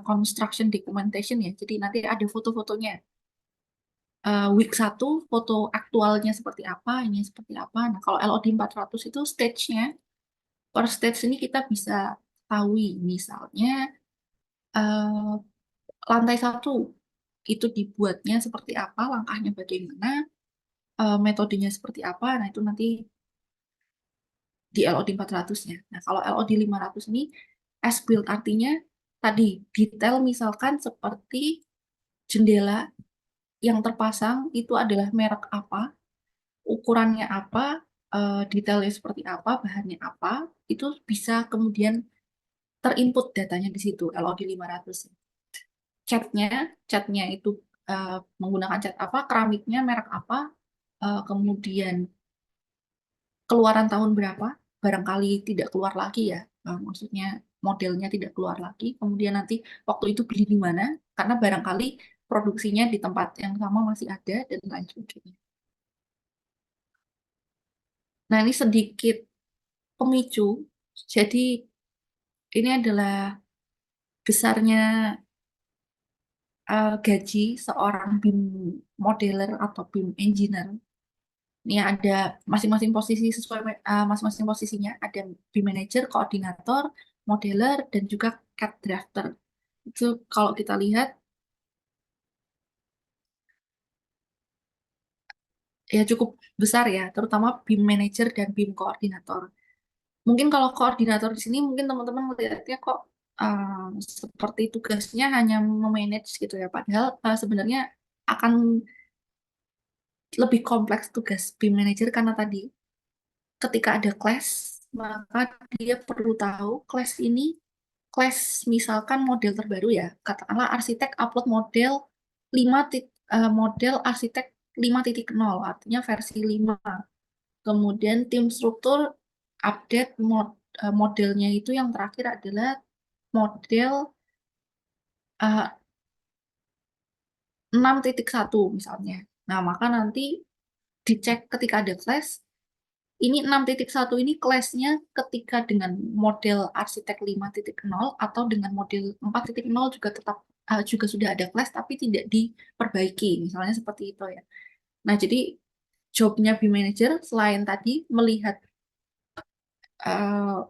construction documentation ya. Jadi nanti ada foto-fotonya. Week 1 foto aktualnya seperti apa, ini seperti apa. Nah, kalau LOD 400 itu stage-nya, per stage ini kita bisa tahu misalnya eh, lantai 1 itu dibuatnya seperti apa, langkahnya bagaimana, metodenya seperti apa. Nah, itu nanti di LOD 400-nya. Nah, kalau LOD 500 ini as built artinya tadi detail misalkan seperti jendela yang terpasang itu adalah merek apa, ukurannya apa, detailnya seperti apa, bahannya apa, itu bisa kemudian terinput datanya di situ LOD 500. Catnya, catnya itu menggunakan cat apa, keramiknya merek apa, kemudian keluaran tahun berapa, barangkali tidak keluar lagi ya, maksudnya modelnya tidak keluar lagi, kemudian nanti waktu itu beli di mana, karena barangkali produksinya di tempat yang sama masih ada, dan lain sebagainya. Nah, ini sedikit pemicu. Jadi ini adalah besarnya gaji seorang BIM modeler atau BIM engineer. Ini ada masing-masing posisi sesuai masing-masing posisinya. Ada BIM manager, koordinator, modeler, dan juga CAD drafter. Itu kalau kita lihat ya cukup besar ya, terutama BIM manager dan BIM koordinator. Mungkin kalau koordinator di sini mungkin teman-teman melihatnya kok seperti tugasnya hanya memanage gitu ya. Padahal sebenarnya akan lebih kompleks tugas BIM manager karena tadi ketika ada class maka dia perlu tahu class ini class misalkan model terbaru ya. Katakanlah arsitek upload model 5 model arsitek 5.0, artinya versi 5. Kemudian tim struktur update modelnya itu yang terakhir adalah model uh, 6.1 misalnya. Nah, maka nanti dicek ketika ada class, ini 6.1 ini kelasnya ketika dengan model arsitek 5.0 atau dengan model 4.0 juga tetap juga sudah ada kelas tapi tidak diperbaiki, misalnya seperti itu ya. Nah, jadi jobnya BIM manager selain tadi eh,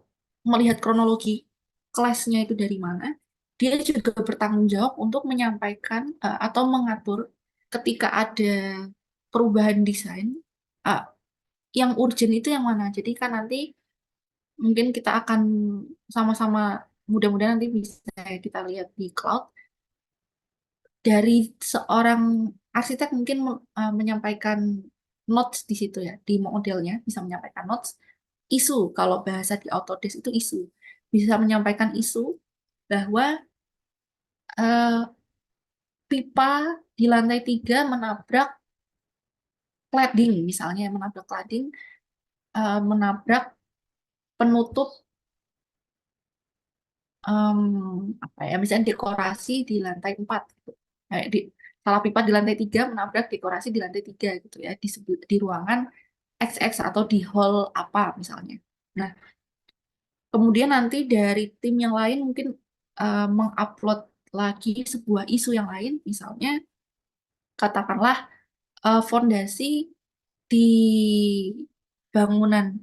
melihat kronologi kelasnya itu dari mana, dia juga bertanggung jawab untuk menyampaikan atau mengatur ketika ada perubahan desain, uh, yang urgent itu yang mana. Jadi kan nanti mungkin kita akan sama-sama, mudah-mudahan nanti bisa kita lihat di cloud, dari seorang arsitek mungkin menyampaikan notes di situ ya, di modelnya bisa menyampaikan notes, isu, kalau bahasa di Autodesk itu isu, bisa menyampaikan isu bahwa eh, pipa di lantai 3 menabrak cladding, misalnya menabrak cladding, menabrak penutup, em, apa ya, misalnya dekorasi di lantai 4 gitu. Kayak salah pipa di lantai 3 menabrak dekorasi di lantai 3 gitu ya, di ruangan XX atau di hall apa misalnya. Nah, kemudian nanti dari tim yang lain mungkin mengupload lagi sebuah isu yang lain, misalnya katakanlah fondasi di bangunan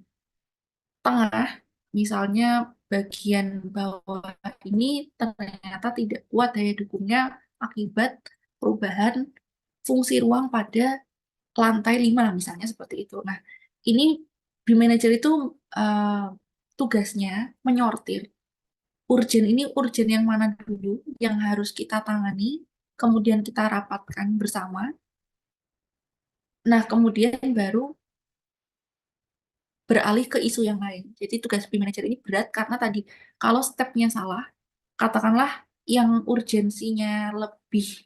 tengah, misalnya bagian bawah ini ternyata tidak kuat daya dukungnya akibat perubahan fungsi ruang pada lantai 5 misalnya seperti itu. Nah, ini BIM manager itu eh, tugasnya menyortir urgen ini, urgen yang mana dulu yang harus kita tangani, kemudian kita rapatkan bersama. Nah, kemudian baru beralih ke isu yang lain. Jadi tugas BIM manager ini berat karena tadi kalau stepnya salah, katakanlah yang urgensinya lebih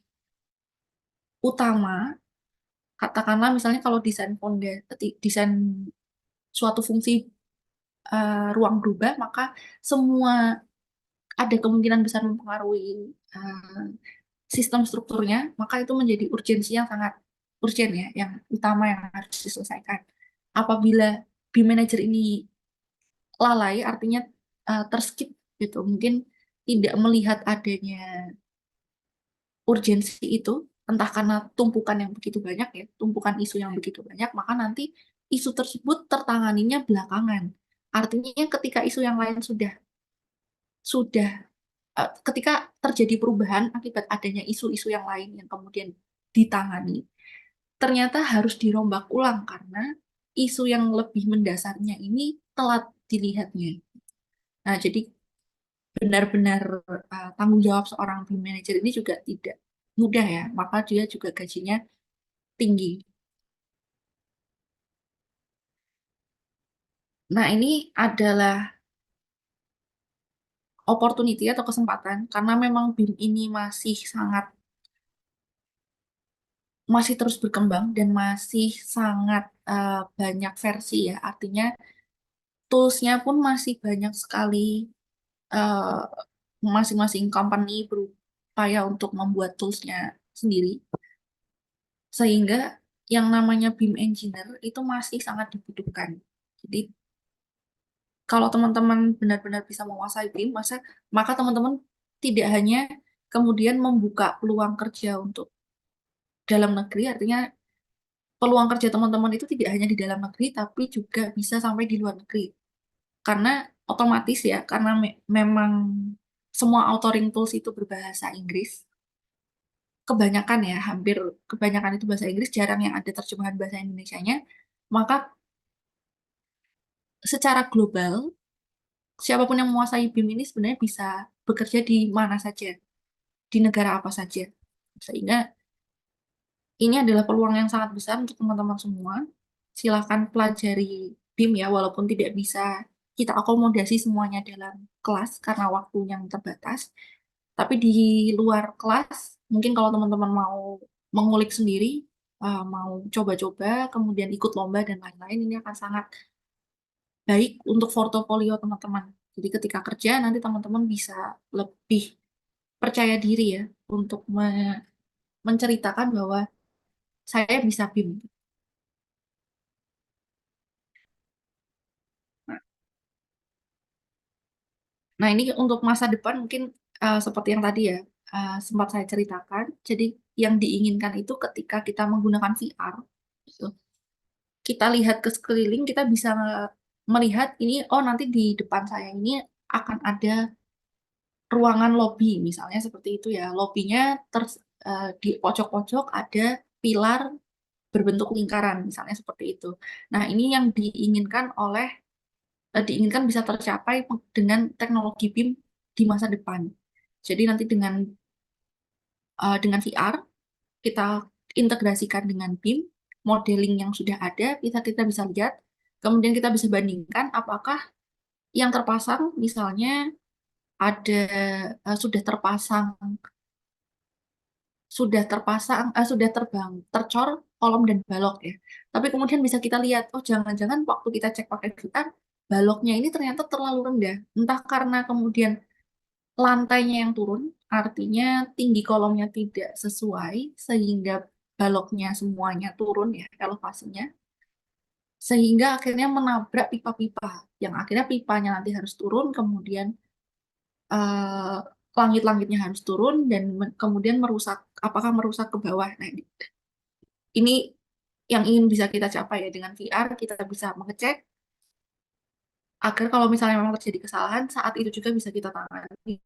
utama, katakanlah misalnya kalau desain suatu fungsi ruang berubah, maka semua ada kemungkinan besar mempengaruhi eh, sistem strukturnya, maka itu menjadi urgensi yang sangat urgent ya, yang utama yang harus diselesaikan. Apabila BIM manager ini lalai, artinya terskip gitu, mungkin tidak melihat adanya urgensi itu, entah karena tumpukan yang begitu banyak ya, tumpukan isu yang begitu banyak, maka nanti isu tersebut tertanganinya belakangan. Artinya ketika isu yang lain sudah ketika terjadi perubahan akibat adanya isu-isu yang lain yang kemudian ditangani, ternyata harus dirombak ulang karena isu yang lebih mendasarnya ini telat dilihatnya. Nah, jadi benar-benar tanggung jawab seorang BIM manager ini juga tidak mudah ya, maka dia juga gajinya tinggi. Nah, ini adalah opportunity atau kesempatan karena memang BIM ini masih terus berkembang dan masih sangat banyak versi ya. Artinya toolsnya pun masih banyak sekali, eh, masing-masing company berupaya untuk membuat toolsnya sendiri. Sehingga yang namanya BIM engineer itu masih sangat dibutuhkan. Jadi kalau teman-teman benar-benar bisa menguasai BIM, maka teman-teman tidak hanya kemudian membuka peluang kerja untuk dalam negeri, artinya peluang kerja teman-teman itu tidak hanya di dalam negeri, tapi juga bisa sampai di luar negeri. Karena otomatis ya, karena memang semua authoring tools itu berbahasa Inggris, kebanyakan ya, hampir kebanyakan itu bahasa Inggris, jarang yang ada terjemahan bahasa Indonesianya, maka secara global, siapapun yang menguasai BIM ini sebenarnya bisa bekerja di mana saja, di negara apa saja. Sehingga ini adalah peluang yang sangat besar untuk teman-teman semua. Silakan pelajari BIM ya, walaupun tidak bisa kita akomodasi semuanya dalam kelas karena waktunya yang terbatas. Tapi di luar kelas, mungkin kalau teman-teman mau mengulik sendiri, mau coba-coba, kemudian ikut lomba dan lain-lain, ini akan sangat baik untuk portofolio teman-teman. Jadi ketika kerja nanti teman-teman bisa lebih percaya diri ya untuk menceritakan bahwa saya bisa BIM. Nah, ini untuk masa depan mungkin seperti yang tadi ya sempat saya ceritakan. Jadi yang diinginkan itu ketika kita menggunakan VR, gitu, kita lihat ke sekeliling, kita bisa melihat ini, oh nanti di depan saya ini akan ada ruangan lobby, misalnya seperti itu ya. Lobbynya di pojok-pojok ada pilar berbentuk lingkaran, misalnya seperti itu. Nah, ini yang diinginkan bisa tercapai dengan teknologi BIM di masa depan. Jadi nanti dengan VR kita integrasikan dengan BIM, modeling yang sudah ada, kita bisa lihat, kemudian kita bisa bandingkan apakah yang terpasang misalnya ada sudah terpasang sudah terbang tercor kolom dan balok ya. Tapi kemudian bisa kita lihat, oh jangan-jangan waktu kita cek pakai VR, baloknya ini ternyata terlalu rendah. Entah karena kemudian lantainya yang turun, artinya tinggi kolomnya tidak sesuai, sehingga baloknya semuanya turun ya elevasinya, sehingga akhirnya menabrak pipa-pipa, yang akhirnya pipanya nanti harus turun, kemudian eh, langit-langitnya harus turun, dan kemudian apakah merusak ke bawah. Nah, ini yang ingin bisa kita capai ya dengan VR, kita bisa mengecek agar kalau misalnya memang terjadi kesalahan, saat itu juga bisa kita tangani.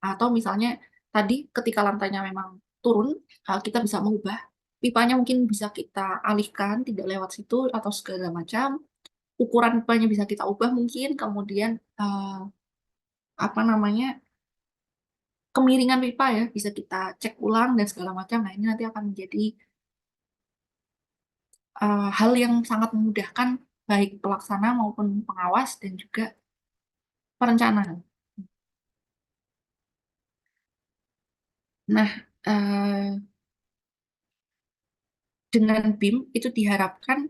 Atau misalnya tadi ketika lantainya memang turun, kita bisa mengubah pipanya, mungkin bisa kita alihkan tidak lewat situ atau segala macam. Ukuran pipanya bisa kita ubah mungkin, kemudian apa namanya, kemiringan pipa ya bisa kita cek ulang dan segala macam. Nah, ini nanti akan menjadi hal yang sangat memudahkan baik pelaksana maupun pengawas dan juga perencanaan. Nah, dengan BIM itu diharapkan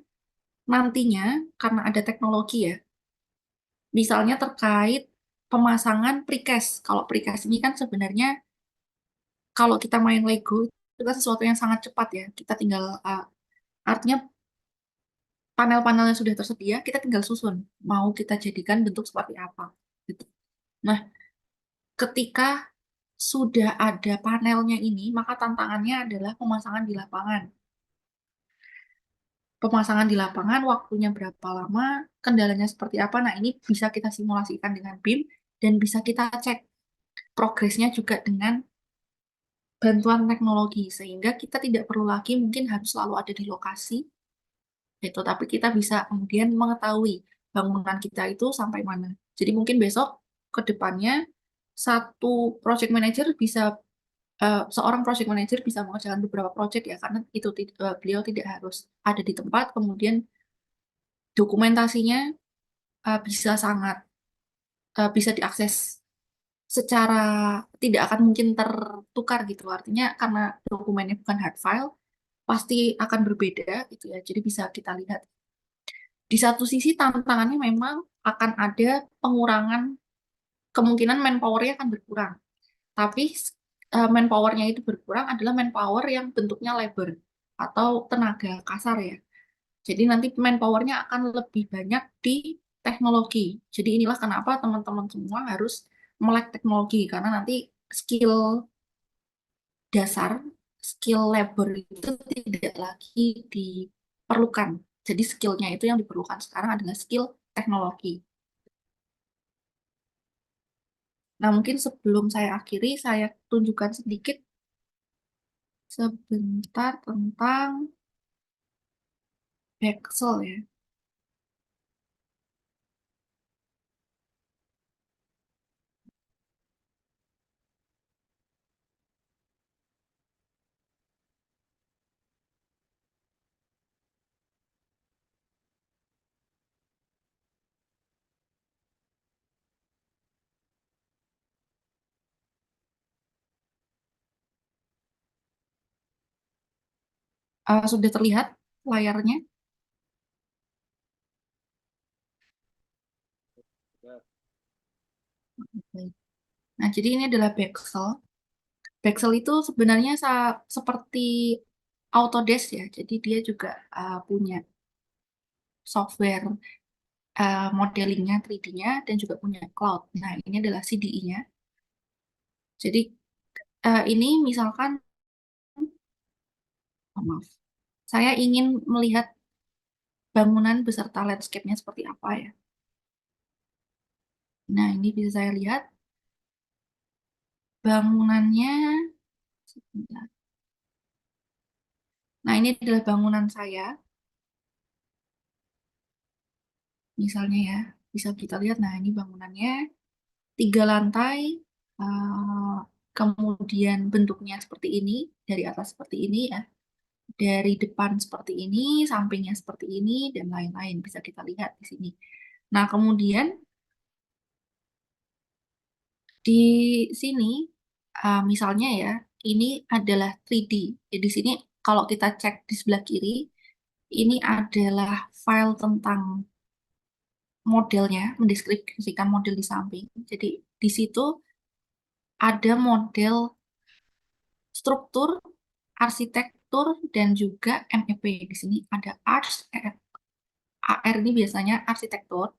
nantinya karena ada teknologi ya, misalnya terkait pemasangan precast. Kalau precast ini kan sebenarnya kalau kita main Lego itu kan sesuatu yang sangat cepat ya. Kita tinggal artinya panel-panelnya sudah tersedia, kita tinggal susun. Mau kita jadikan bentuk seperti apa. Gitu. Nah, ketika sudah ada panelnya ini, maka tantangannya adalah pemasangan di lapangan. Pemasangan di lapangan, waktunya berapa lama, kendalanya seperti apa. Nah, ini bisa kita simulasikan dengan BIM dan bisa kita cek progresnya juga dengan bantuan teknologi sehingga kita tidak perlu lagi mungkin harus selalu ada di lokasi gitu, tapi kita bisa kemudian mengetahui bangunan kita itu sampai mana. Jadi mungkin besok ke depannya satu project manager bisa seorang project manager bisa mengerjakan beberapa project ya karena itu beliau tidak harus ada di tempat, kemudian dokumentasinya bisa diakses secara tidak akan mungkin tertukar gitu. Artinya karena dokumennya bukan hard file, pasti akan berbeda gitu ya. Jadi bisa kita lihat. Di satu sisi tantangannya memang akan ada pengurangan, kemungkinan manpower-nya akan berkurang. Tapi manpower-nya itu berkurang adalah manpower yang bentuknya labor atau tenaga kasar ya. Jadi nanti manpower-nya akan lebih banyak di teknologi. Jadi inilah kenapa teman-teman semua harus melek teknologi karena nanti skill dasar, skill labor itu tidak lagi diperlukan. Jadi skillnya itu yang diperlukan sekarang adalah skill teknologi. Nah, mungkin sebelum saya akhiri, saya tunjukkan sedikit sebentar tentang Excel ya. Sudah terlihat layarnya? Baik. Nah, jadi ini adalah Bexel. Bexel itu sebenarnya seperti Autodesk ya. Jadi dia juga punya software modelingnya 3D-nya dan juga punya cloud. Nah, ini adalah CDI-nya. Jadi ini misalkan, oh, maaf, saya ingin melihat bangunan beserta landscape-nya seperti apa ya. Nah, ini bisa saya lihat bangunannya. Sebentar. Nah, ini adalah bangunan saya, misalnya ya. Bisa kita lihat, nah ini bangunannya 3 lantai, eh, kemudian bentuknya seperti ini, dari atas seperti ini ya, dari depan seperti ini, sampingnya seperti ini, dan lain-lain bisa kita lihat di sini. Nah, kemudian di sini, misalnya ya, ini adalah 3D. Jadi di sini kalau kita cek di sebelah kiri, ini adalah file tentang modelnya, mendeskripsikan model di samping. Jadi di situ ada model struktur, arsitektur, dan juga MEP. Di sini ada Arts, AR ini biasanya arsitektur,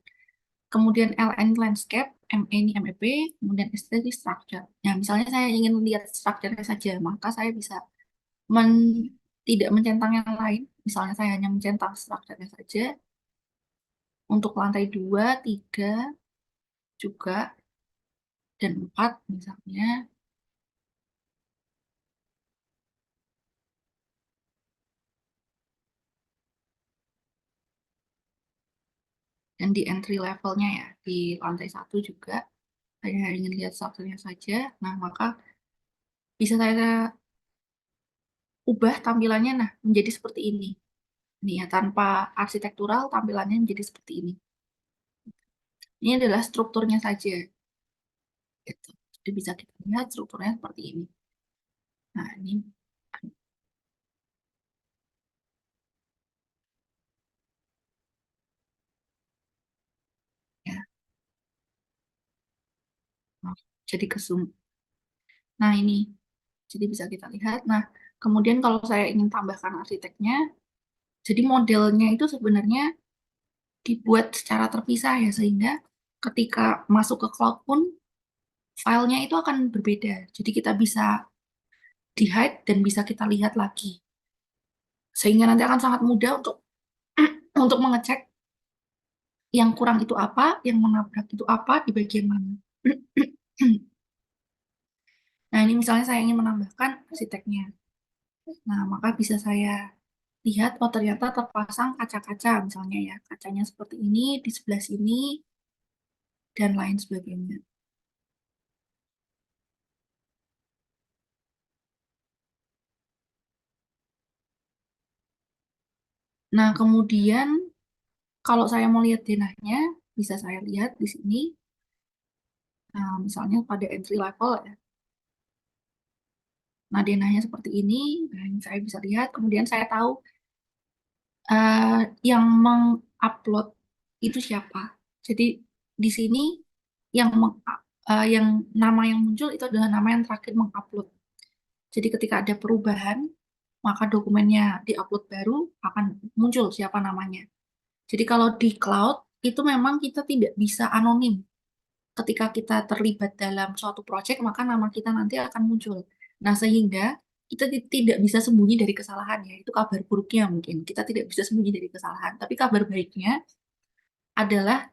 kemudian LN landscape, ME ini MEP, kemudian aesthetic structure. Nah, misalnya saya ingin lihat strukturnya saja, maka saya bisa tidak mencentang yang lain. Misalnya saya hanya mencentang strukturnya saja untuk lantai 2, 3 juga, dan 4 misalnya. Dan di entry levelnya ya, di lantai 1 juga, saya ingin lihat strukturnya saja. Nah, maka bisa saya ubah tampilannya nah menjadi seperti ini. Ini ya, tanpa arsitektural tampilannya menjadi seperti ini. Ini adalah strukturnya saja. Gitu. Jadi bisa kita lihat strukturnya seperti ini. Nah, ini ya. Nah, jadi ke zoom. Nah, ini. Jadi bisa kita lihat. Nah, kemudian kalau saya ingin tambahkan arsiteknya, jadi modelnya itu sebenarnya dibuat secara terpisah ya, sehingga ketika masuk ke cloud pun filenya itu akan berbeda. Jadi kita bisa di-hide dan bisa kita lihat lagi. Sehingga nanti akan sangat mudah untuk untuk mengecek yang kurang itu apa, yang menabrak itu apa, di bagian mana. Nah, ini misalnya saya ingin menambahkan arsiteknya. Nah, maka bisa saya lihat, oh ternyata terpasang kaca-kaca misalnya ya. Kacanya seperti ini, di sebelah sini, dan lain sebagainya. Nah, kemudian kalau saya mau lihat denahnya, bisa saya lihat di sini. Nah, misalnya pada entry level ya. Nah, denahnya seperti ini. Nah, ini saya bisa lihat. Kemudian saya tahu eh, yang mengupload itu siapa. Jadi di sini yang yang nama yang muncul itu adalah nama yang terakhir mengupload. Jadi ketika ada perubahan, maka dokumennya diupload baru akan muncul siapa namanya. Jadi kalau di cloud itu memang kita tidak bisa anonim. Ketika kita terlibat dalam suatu proyek, maka nama kita nanti akan muncul. Nah, sehingga kita tidak bisa sembunyi dari kesalahan ya. Itu kabar buruknya mungkin. Kita tidak bisa sembunyi dari kesalahan. Tapi kabar baiknya adalah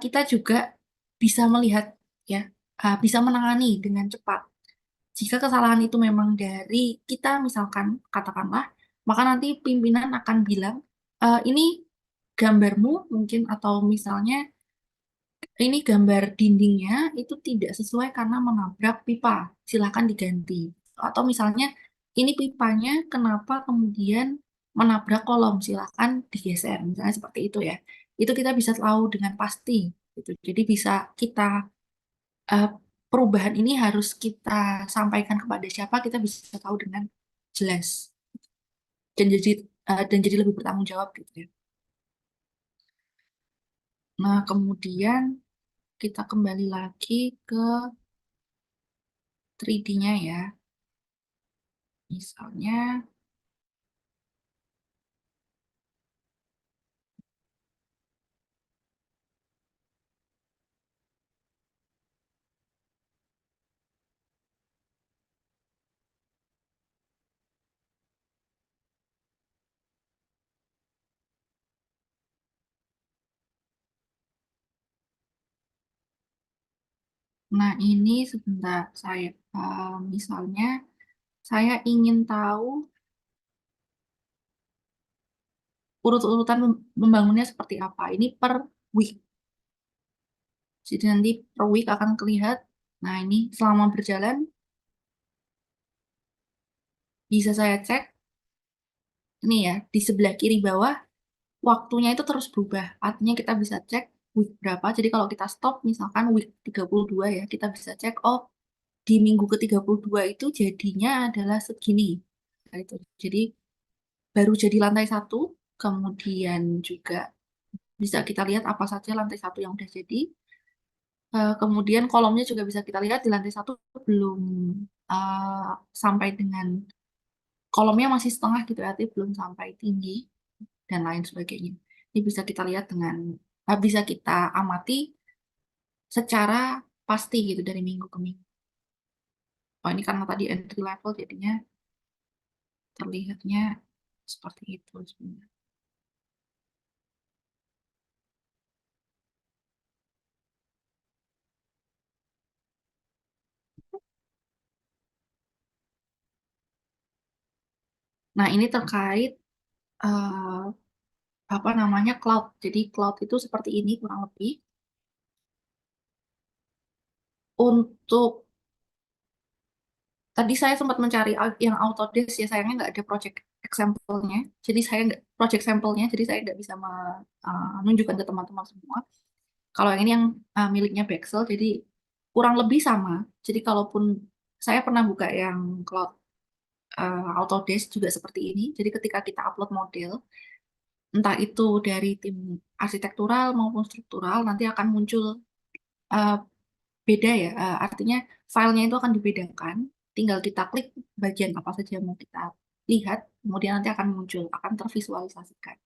kita juga bisa melihat ya, bisa menangani dengan cepat. Jika kesalahan itu memang dari kita, misalkan katakanlah, maka nanti pimpinan akan bilang, ini gambarmu mungkin, atau misalnya ini gambar dindingnya itu tidak sesuai karena menabrak pipa, silakan diganti. Atau misalnya ini pipanya kenapa kemudian menabrak kolom, silakan digeser, misalnya seperti itu ya. Itu kita bisa tahu dengan pasti gitu. Jadi bisa kita eh, perubahan ini harus kita sampaikan kepada siapa, kita bisa tahu dengan jelas. dan jadi lebih bertanggung jawab gitu ya. Nah, kemudian kita kembali lagi ke 3D-nya ya. Misalnya, nah ini sebentar saya, misalnya saya ingin tahu urut-urutan membangunnya seperti apa. Ini per week. Jadi nanti per week akan terlihat. Nah, ini selama berjalan bisa saya cek. Ini ya, di sebelah kiri bawah waktunya itu terus berubah. Artinya kita bisa cek week berapa. Jadi kalau kita stop misalkan week 32 ya, kita bisa cek oh di minggu ke-32 itu jadinya adalah segini. Nah, itu. Jadi baru jadi lantai satu, kemudian juga bisa kita lihat apa saja lantai satu yang udah jadi. Kemudian kolomnya juga bisa kita lihat di lantai satu belum eh, sampai dengan kolomnya masih setengah gitu ya, artinya belum sampai tinggi dan lain sebagainya. Ini bisa kita lihat dengan bisa kita amati secara pasti gitu dari minggu ke minggu. Oh ini karena tadi entry level jadinya terlihatnya seperti itu sebenarnya. Nah ini terkait eh, apa namanya cloud. Jadi cloud itu seperti ini kurang lebih. Untuk tadi saya sempat mencari yang Autodesk ya sayangnya nggak ada project example-nya. Jadi saya nggak project sampelnya, jadi saya nggak bisa menunjukkan ke teman-teman semua. Kalau yang ini yang miliknya Bexel, jadi kurang lebih sama. Jadi kalaupun saya pernah buka yang cloud Autodesk juga seperti ini. Jadi ketika kita upload model, entah itu dari tim arsitektural maupun struktural, nanti akan muncul eh, beda ya. Artinya filenya itu akan dibedakan. Tinggal kita klik bagian apa saja yang mau kita lihat, kemudian nanti akan muncul, akan tervisualisasikan.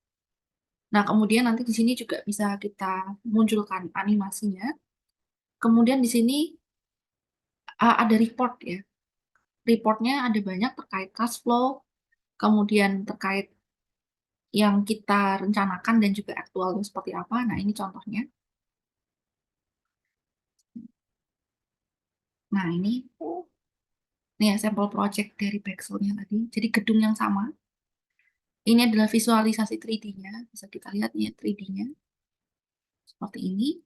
Nah, kemudian nanti di sini juga bisa kita munculkan animasinya. Kemudian di sini ada report ya. Reportnya ada banyak terkait cash flow, kemudian terkait yang kita rencanakan dan juga aktualnya seperti apa. Nah, ini contohnya. Nah, ini ya sampel project dari Bexelnya tadi. Jadi gedung yang sama. Ini adalah visualisasi 3D-nya. Bisa kita lihat ya 3D-nya. Seperti ini.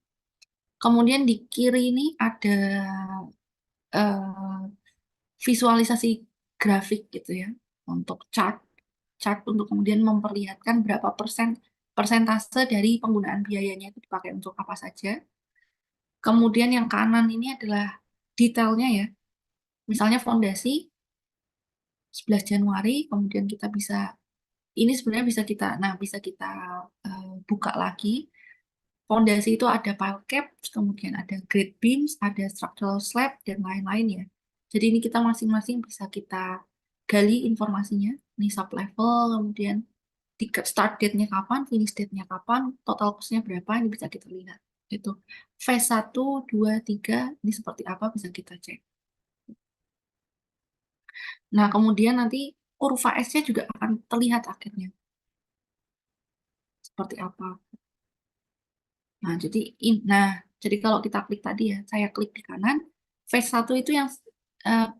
Kemudian di kiri ini ada eh, visualisasi grafik gitu ya. Untuk chart. Chart untuk kemudian memperlihatkan berapa persentase dari penggunaan biayanya itu dipakai untuk apa saja. Kemudian yang kanan ini adalah detailnya ya. Misalnya fondasi 11 Januari, kemudian kita bisa ini sebenarnya bisa kita buka lagi. Fondasi itu ada pile cap, kemudian ada grade beams, ada structural slab dan lain-lain ya. Jadi ini kita masing-masing bisa kita gali informasinya, ini sub level, kemudian start date-nya kapan, finish date-nya kapan, total cost-nya berapa, ini bisa kita lihat. Itu phase 1, 2, 3, ini seperti apa bisa kita cek. Nah, kemudian nanti kurva S-nya juga akan terlihat akhirnya seperti apa. Nah, jadi kalau kita klik tadi ya, saya klik di kanan, phase 1 itu yang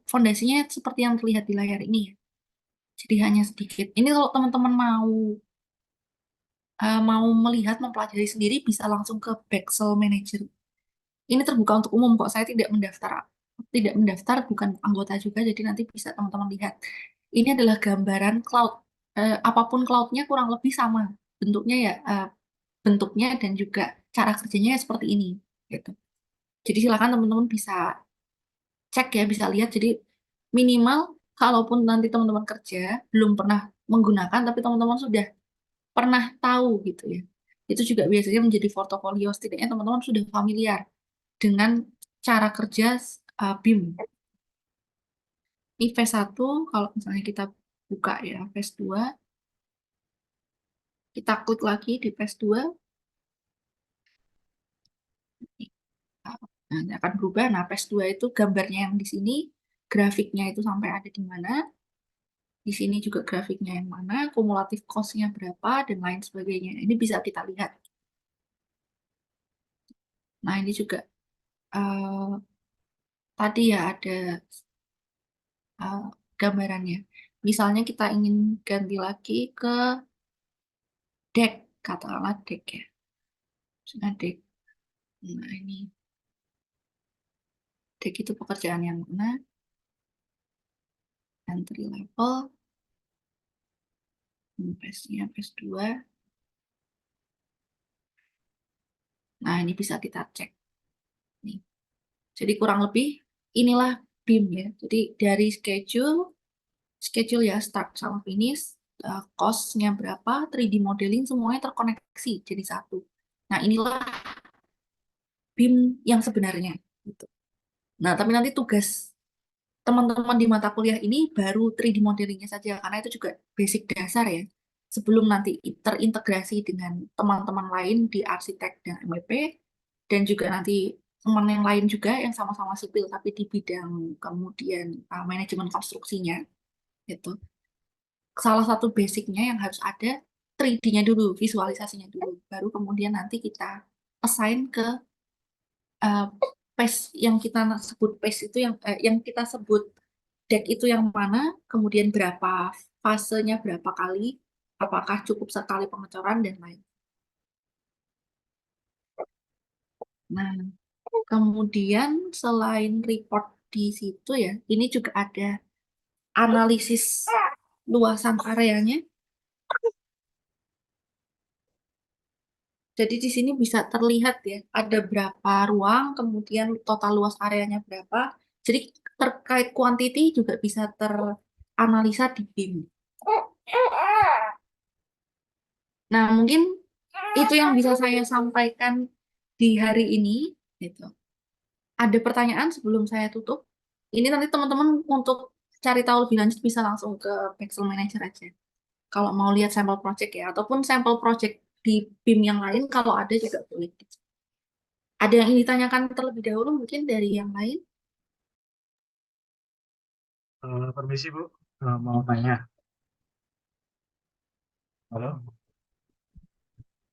fondasinya seperti yang terlihat di layar ini ya. Jadi hanya sedikit. Ini kalau teman-teman mau melihat, mempelajari sendiri, bisa langsung ke Bexel Manager. Ini terbuka untuk umum kok. Saya tidak mendaftar, bukan anggota juga, jadi nanti bisa teman-teman lihat. Ini adalah gambaran cloud. Apapun cloudnya kurang lebih sama bentuknya ya, bentuknya dan juga cara kerjanya seperti ini. Gitu. Jadi silakan teman-teman bisa cek ya, bisa lihat. Jadi minimal kalaupun nanti teman-teman kerja belum pernah menggunakan, tapi teman-teman sudah pernah tahu gitu ya. Itu juga biasanya menjadi portofolio, setidaknya teman-teman sudah familiar dengan cara kerja BIM. Ini phase 1, kalau misalnya kita buka ya phase 2, kita klik lagi di phase 2, nah, ini akan berubah. Nah, phase 2 itu gambarnya yang di sini, grafiknya itu sampai ada di mana, di sini juga grafiknya yang mana, kumulatif cost-nya berapa, dan lain sebagainya. Ini bisa kita lihat. Nah, ini juga tadi ya ada uh, gambarannya. Misalnya kita ingin ganti lagi ke deck, katakanlah deck ya. Misalnya deck. Nah, ini deck itu pekerjaan yang mana, entry level, phase-nya phase 2. Nah, ini bisa kita cek. Nih. Jadi kurang lebih inilah BIM ya. Jadi dari schedule ya start sama finish, cost-nya berapa, 3D modeling semuanya terkoneksi jadi satu. Nah, inilah BIM yang sebenarnya gitu. Nah, tapi nanti tugas teman-teman di mata kuliah ini baru 3D modelingnya saja karena itu juga basic dasar ya. Sebelum nanti terintegrasi dengan teman-teman lain di arsitek dan MEP dan juga nanti teman yang lain juga yang sama-sama sipil tapi di bidang kemudian manajemen konstruksinya gitu. Salah satu basicnya yang harus ada 3D-nya dulu, visualisasinya dulu, baru kemudian nanti kita assign ke uh, pace yang kita sebut pace itu yang kita sebut deck itu yang mana, kemudian berapa fasenya berapa kali, apakah cukup sekali pengecoran dan lain. Nah, kemudian selain report di situ ya, ini juga ada analisis luasan areanya. Jadi di sini bisa terlihat ya, ada berapa ruang, kemudian total luas areanya berapa. Jadi terkait quantity juga bisa teranalisa di BIM. Nah, mungkin itu yang bisa saya sampaikan di hari ini. Gitu. Ada pertanyaan sebelum saya tutup? Ini nanti teman-teman untuk cari tahu lebih lanjut bisa langsung ke Pixel Manager aja. Kalau mau lihat sampel project ya, ataupun sampel project di BIM yang lain, kalau ada juga boleh. Ada yang ingin ditanyakan terlebih dahulu mungkin dari yang lain? Permisi Bu, mau tanya. Halo,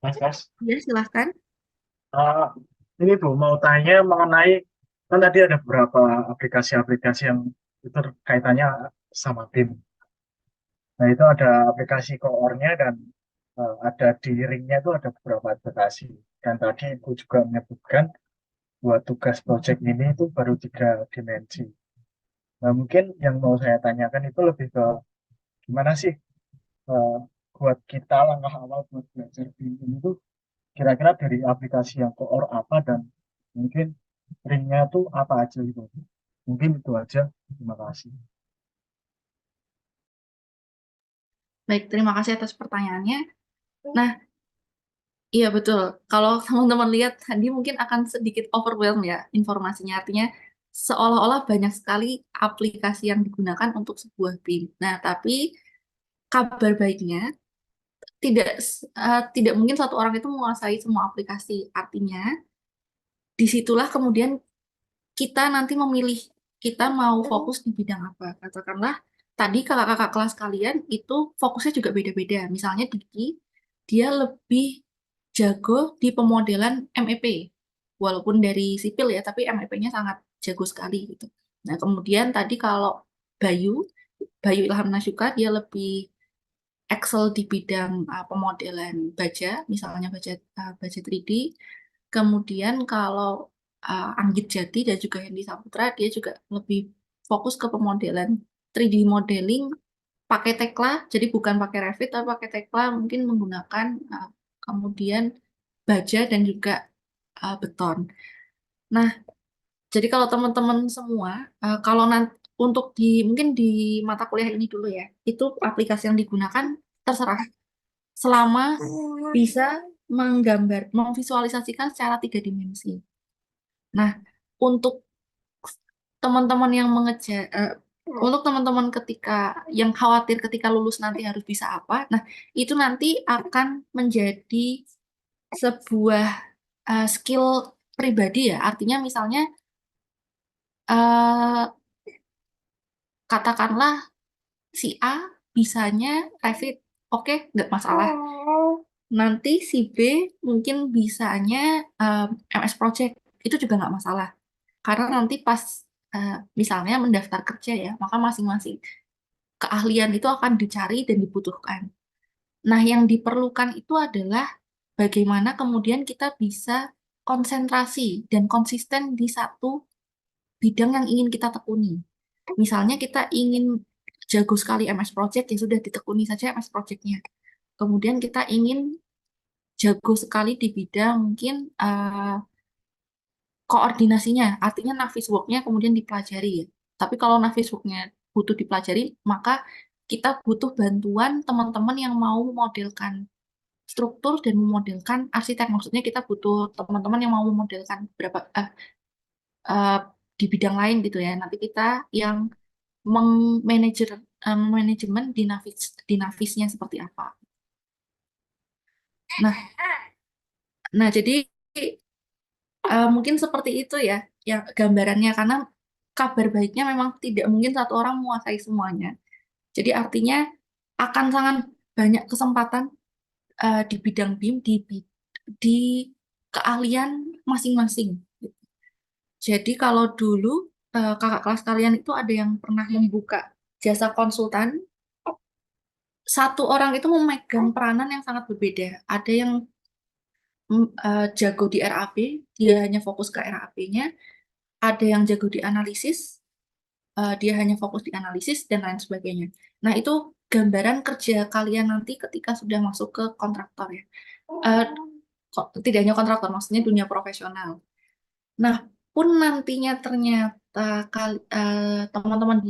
Mas. Ya, silahkan. Eh, ini Bu, mau tanya mengenai, kan tadi ada beberapa aplikasi-aplikasi yang itu kaitannya sama BIM. Nah, itu ada aplikasi core-nya dan ada di ringnya itu ada beberapa aplikasi. Dan tadi Ibu juga menyebutkan buat tugas project ini itu baru 3 dimensi. Nah, mungkin yang mau saya tanyakan itu lebih ke gimana sih eh, buat kita langkah awal buat belajar BIM ini tuh kira-kira dari aplikasi yang core apa dan mungkin ringnya tuh apa aja gitu. Mungkin itu aja. Terima kasih. Baik, terima kasih atas pertanyaannya. Nah, iya betul. Kalau teman-teman lihat tadi mungkin akan sedikit overwhelm ya informasinya. Artinya seolah-olah banyak sekali aplikasi yang digunakan untuk sebuah BIM. Nah, tapi kabar baiknya tidak mungkin satu orang itu menguasai semua aplikasi. Artinya disitulah kemudian kita nanti memilih kita mau fokus di bidang apa. Katakanlah tadi kakak-kakak kelas kalian itu fokusnya juga beda-beda. Misalnya Diki, dia lebih jago di pemodelan MEP. Walaupun dari sipil ya, tapi MEP-nya sangat jago sekali gitu. Nah, kemudian tadi kalau Bayu, Bayu Ilham Nasuka, dia lebih Excel di bidang pemodelan baja, misalnya baja 3D. Kemudian kalau Anggit Jati dan juga Hendy Saputra, dia juga lebih fokus ke pemodelan 3D modeling pakai Tekla, jadi bukan pakai Revit, tapi pakai Tekla mungkin menggunakan kemudian baja dan juga beton. Nah, jadi kalau teman-teman semua, kalau nanti untuk mungkin di mata kuliah ini dulu ya, itu aplikasi yang digunakan terserah selama bisa memvisualisasikan secara 3 dimensi. Nah, untuk teman-teman yang untuk teman-teman yang khawatir ketika lulus nanti harus bisa apa, nah itu nanti akan menjadi sebuah skill pribadi ya. Artinya misalnya eh, katakanlah si A bisanya Revit, oke, nggak masalah. Nanti si B mungkin bisanya MS Project, itu juga nggak masalah. Karena nanti pas misalnya mendaftar kerja ya, maka masing-masing keahlian itu akan dicari dan dibutuhkan. Nah, yang diperlukan itu adalah bagaimana kemudian kita bisa konsentrasi dan konsisten di satu bidang yang ingin kita tekuni. Misalnya kita ingin jago sekali MS Project, ya sudah ditekuni saja MS Project-nya. Kemudian kita ingin jago sekali di bidang mungkin koordinasinya, artinya Navis work-nya kemudian dipelajari ya. Tapi kalau Navis work-nya butuh dipelajari, maka kita butuh bantuan teman-teman yang mau memodelkan struktur dan memodelkan arsitek. Maksudnya kita butuh teman-teman yang mau memodelkan beberapa eh, di bidang lain gitu ya. Nanti kita yang manajemen di Navisnya seperti apa. Nah, jadi mungkin seperti itu ya, gambarannya karena kabar baiknya memang tidak mungkin satu orang menguasai semuanya. Jadi artinya akan sangat banyak kesempatan di bidang BIM di keahlian masing-masing. Jadi kalau dulu kakak kelas kalian itu ada yang pernah membuka jasa konsultan, satu orang itu memegang peranan yang sangat berbeda. Ada yang jago di RAP, dia hanya fokus ke RAP-nya. Ada yang jago di analisis, dia hanya fokus di analisis dan lain sebagainya. Nah, itu gambaran kerja kalian nanti ketika sudah masuk ke kontraktor ya. Eh, Tidak hanya kontraktor, maksudnya dunia profesional. Nah, pun nantinya ternyata teman-teman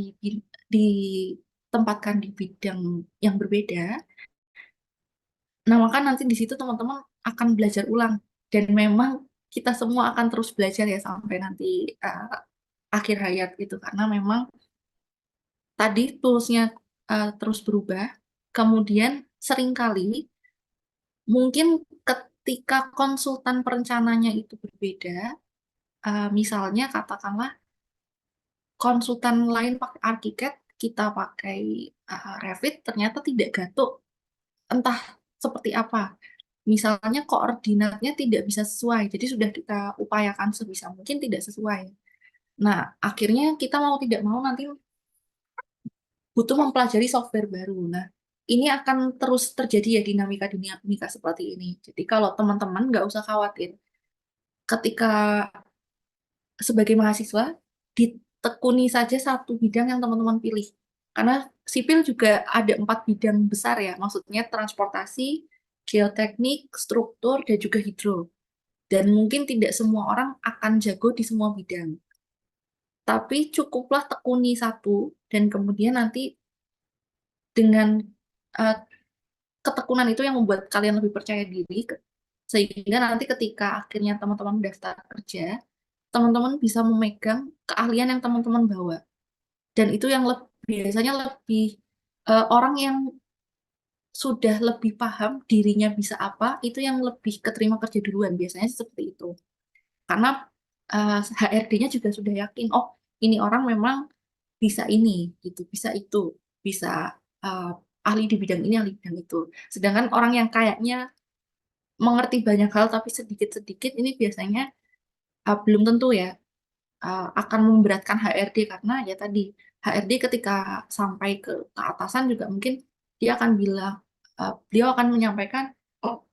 ditempatkan di bidang yang berbeda, nah maka nanti di situ teman-teman akan belajar ulang. Dan memang kita semua akan terus belajar ya sampai nanti akhir hayat gitu. Karena memang tadi toolsnya terus berubah. Kemudian seringkali mungkin ketika konsultan perencananya itu berbeda, misalnya katakanlah konsultan lain pakai arsitek, kita pakai Revit, ternyata tidak gatuk. Entah seperti apa. Misalnya koordinatnya tidak bisa sesuai, jadi sudah kita upayakan sebisa mungkin tidak sesuai. Nah, akhirnya kita mau tidak mau nanti butuh mempelajari software baru. Nah, ini akan terus terjadi ya dinamika seperti ini. Jadi kalau teman-teman nggak usah khawatir. Ketika sebagai mahasiswa, ditekuni saja satu bidang yang teman-teman pilih. Karena sipil juga ada 4 bidang besar ya, maksudnya transportasi, geoteknik, struktur, dan juga hidro. Dan mungkin tidak semua orang akan jago di semua bidang. Tapi cukuplah tekuni satu, dan kemudian nanti dengan uh, ketekunan itu yang membuat kalian lebih percaya diri, sehingga nanti ketika akhirnya teman-teman daftar kerja, teman-teman bisa memegang keahlian yang teman-teman bawa. Dan itu yang biasanya lebih orang yang sudah lebih paham dirinya bisa apa, itu yang lebih keterima kerja duluan. Biasanya seperti itu. Karena HRD-nya juga sudah yakin, oh ini orang memang bisa ini, gitu, bisa itu, bisa uh, ahli di bidang ini, ahli di bidang itu. Sedangkan orang yang kayaknya mengerti banyak hal tapi sedikit-sedikit, ini biasanya belum tentu ya akan memberatkan HRD karena ya tadi HRD ketika sampai ke atasan juga mungkin dia akan bilang beliau akan menyampaikan oh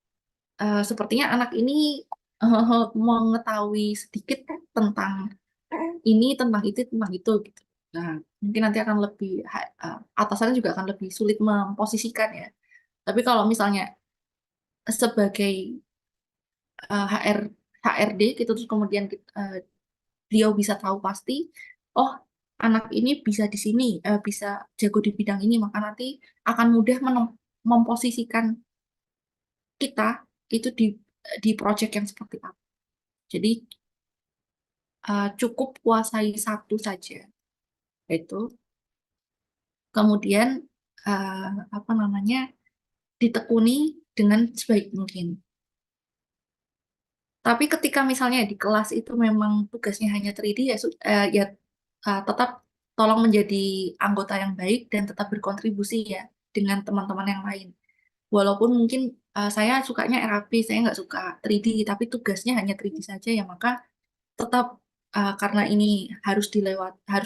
sepertinya anak ini mengetahui sedikit tentang ini tentang itu gitu. Nah, mungkin nanti akan lebih atasannya juga akan lebih sulit memposisikan ya. Tapi kalau misalnya sebagai HRD gitu terus kemudian beliau bisa tahu pasti, oh anak ini bisa di sini, bisa jago di bidang ini, maka nanti akan mudah memposisikan kita itu di project yang seperti apa. Jadi cukup kuasai satu saja, itu. Kemudian apa namanya ditekuni dengan sebaik mungkin. Tapi ketika misalnya di kelas itu memang tugasnya hanya 3D ya, ya tetap tolong menjadi anggota yang baik dan tetap berkontribusi ya dengan teman-teman yang lain. Walaupun mungkin saya sukanya RAP, saya nggak suka 3D, tapi tugasnya hanya 3D saja ya, maka tetap karena ini harus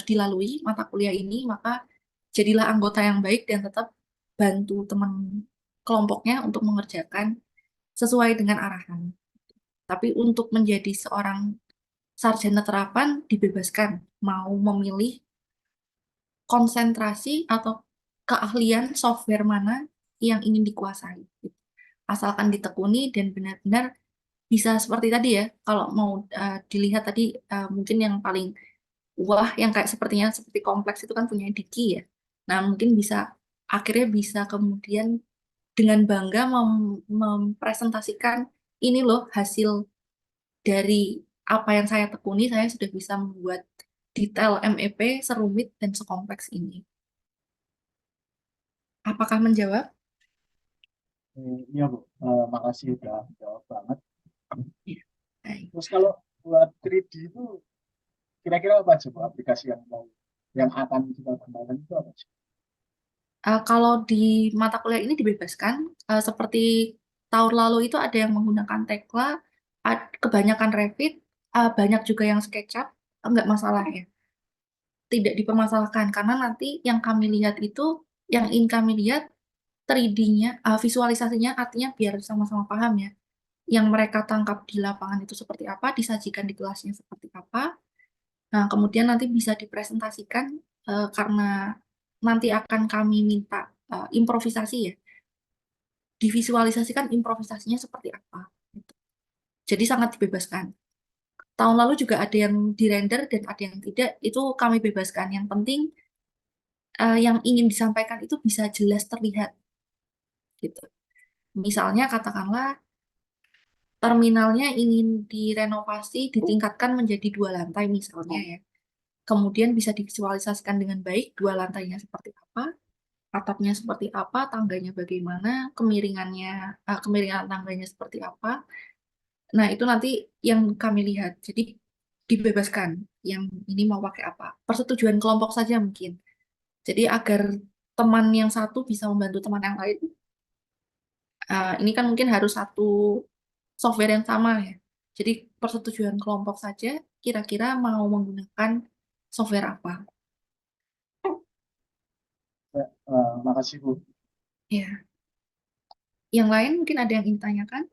dilalui mata kuliah ini, maka jadilah anggota yang baik dan tetap bantu teman kelompoknya untuk mengerjakan sesuai dengan arahan. Tapi untuk menjadi seorang sarjana terapan dibebaskan mau memilih konsentrasi atau keahlian software mana yang ingin dikuasai. Asalkan ditekuni dan benar-benar bisa seperti tadi ya, kalau mau dilihat tadi mungkin yang paling wah yang kayak sepertinya seperti kompleks itu kan punya Diki ya. Nah, mungkin bisa akhirnya bisa kemudian dengan bangga mempresentasikan ini loh hasil dari apa yang saya tekuni, saya sudah bisa membuat detail MEP serumit dan sekompleks ini. Apakah menjawab? Iya Bu, makasih udah jawab banget. Iya. Baik. Terus kalau buat 3D itu kira-kira apa aja Bu aplikasi yang akan kita gunakan itu apa sih? Kalau di mata kuliah ini dibebaskan, seperti tahun lalu itu ada yang menggunakan Tekla, kebanyakan Revit, banyak juga yang SketchUp, nggak masalah ya. Tidak dipermasalahkan, karena nanti yang kami lihat itu, yang ingin kami lihat 3D-nya, visualisasinya artinya biar sama-sama paham ya. Yang mereka tangkap di lapangan itu seperti apa, disajikan di kelasnya seperti apa. Nah, kemudian nanti bisa dipresentasikan karena nanti akan kami minta improvisasi ya. Divisualisasikan improvisasinya seperti apa. Gitu. Jadi sangat dibebaskan. Tahun lalu juga ada yang dirender dan ada yang tidak, itu kami bebaskan. Yang penting yang ingin disampaikan itu bisa jelas terlihat. Gitu. Misalnya katakanlah terminalnya ingin direnovasi, ditingkatkan menjadi 2 lantai misalnya ya. Kemudian bisa divisualisasikan dengan baik 2 lantainya seperti apa, atapnya seperti apa, tangganya bagaimana, kemiringan tangganya seperti apa. Nah, itu nanti yang kami lihat. Jadi dibebaskan yang ini mau pakai apa. Persetujuan kelompok saja mungkin. Jadi agar teman yang satu bisa membantu teman yang lain. Ini kan mungkin harus satu software yang sama ya. Jadi persetujuan kelompok saja kira-kira mau menggunakan software apa. Ya, makasih Bu. Ya. Yang lain mungkin ada yang ingin tanyakan?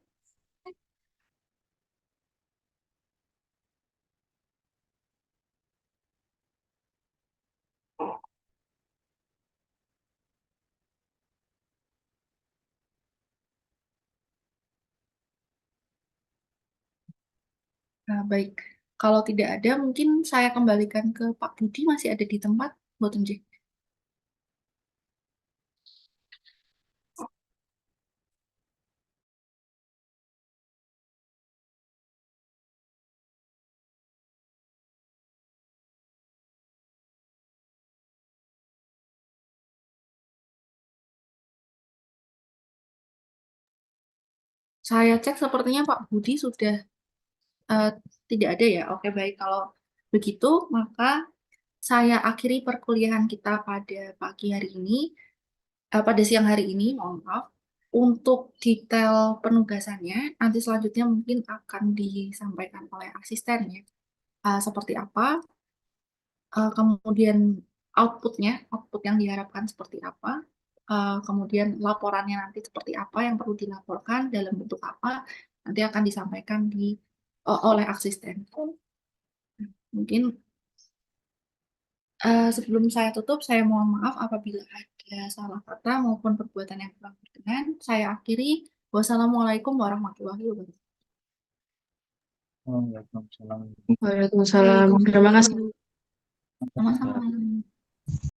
Nah, baik. Kalau tidak ada, mungkin saya kembalikan ke Pak Budi, masih ada di tempat, Boten J. Saya cek sepertinya Pak Budi sudah eh, tidak ada ya. Oke, baik. Kalau begitu, maka saya akhiri perkuliahan kita pada pagi hari ini, pada siang hari ini, mohon maaf. Untuk detail penugasannya, nanti selanjutnya mungkin akan disampaikan oleh asistennya. Seperti apa, kemudian output yang diharapkan seperti apa, kemudian laporannya nanti seperti apa yang perlu dilaporkan dalam bentuk apa, nanti akan disampaikan oleh asisten. Mungkin sebelum saya tutup, saya mohon maaf apabila ada salah kata maupun perbuatan yang kurang berkenan. Saya akhiri. Wassalamualaikum warahmatullahi wabarakatuh. Waalaikumsalam. Waalaikumsalam. Terima kasih. Sama-sama.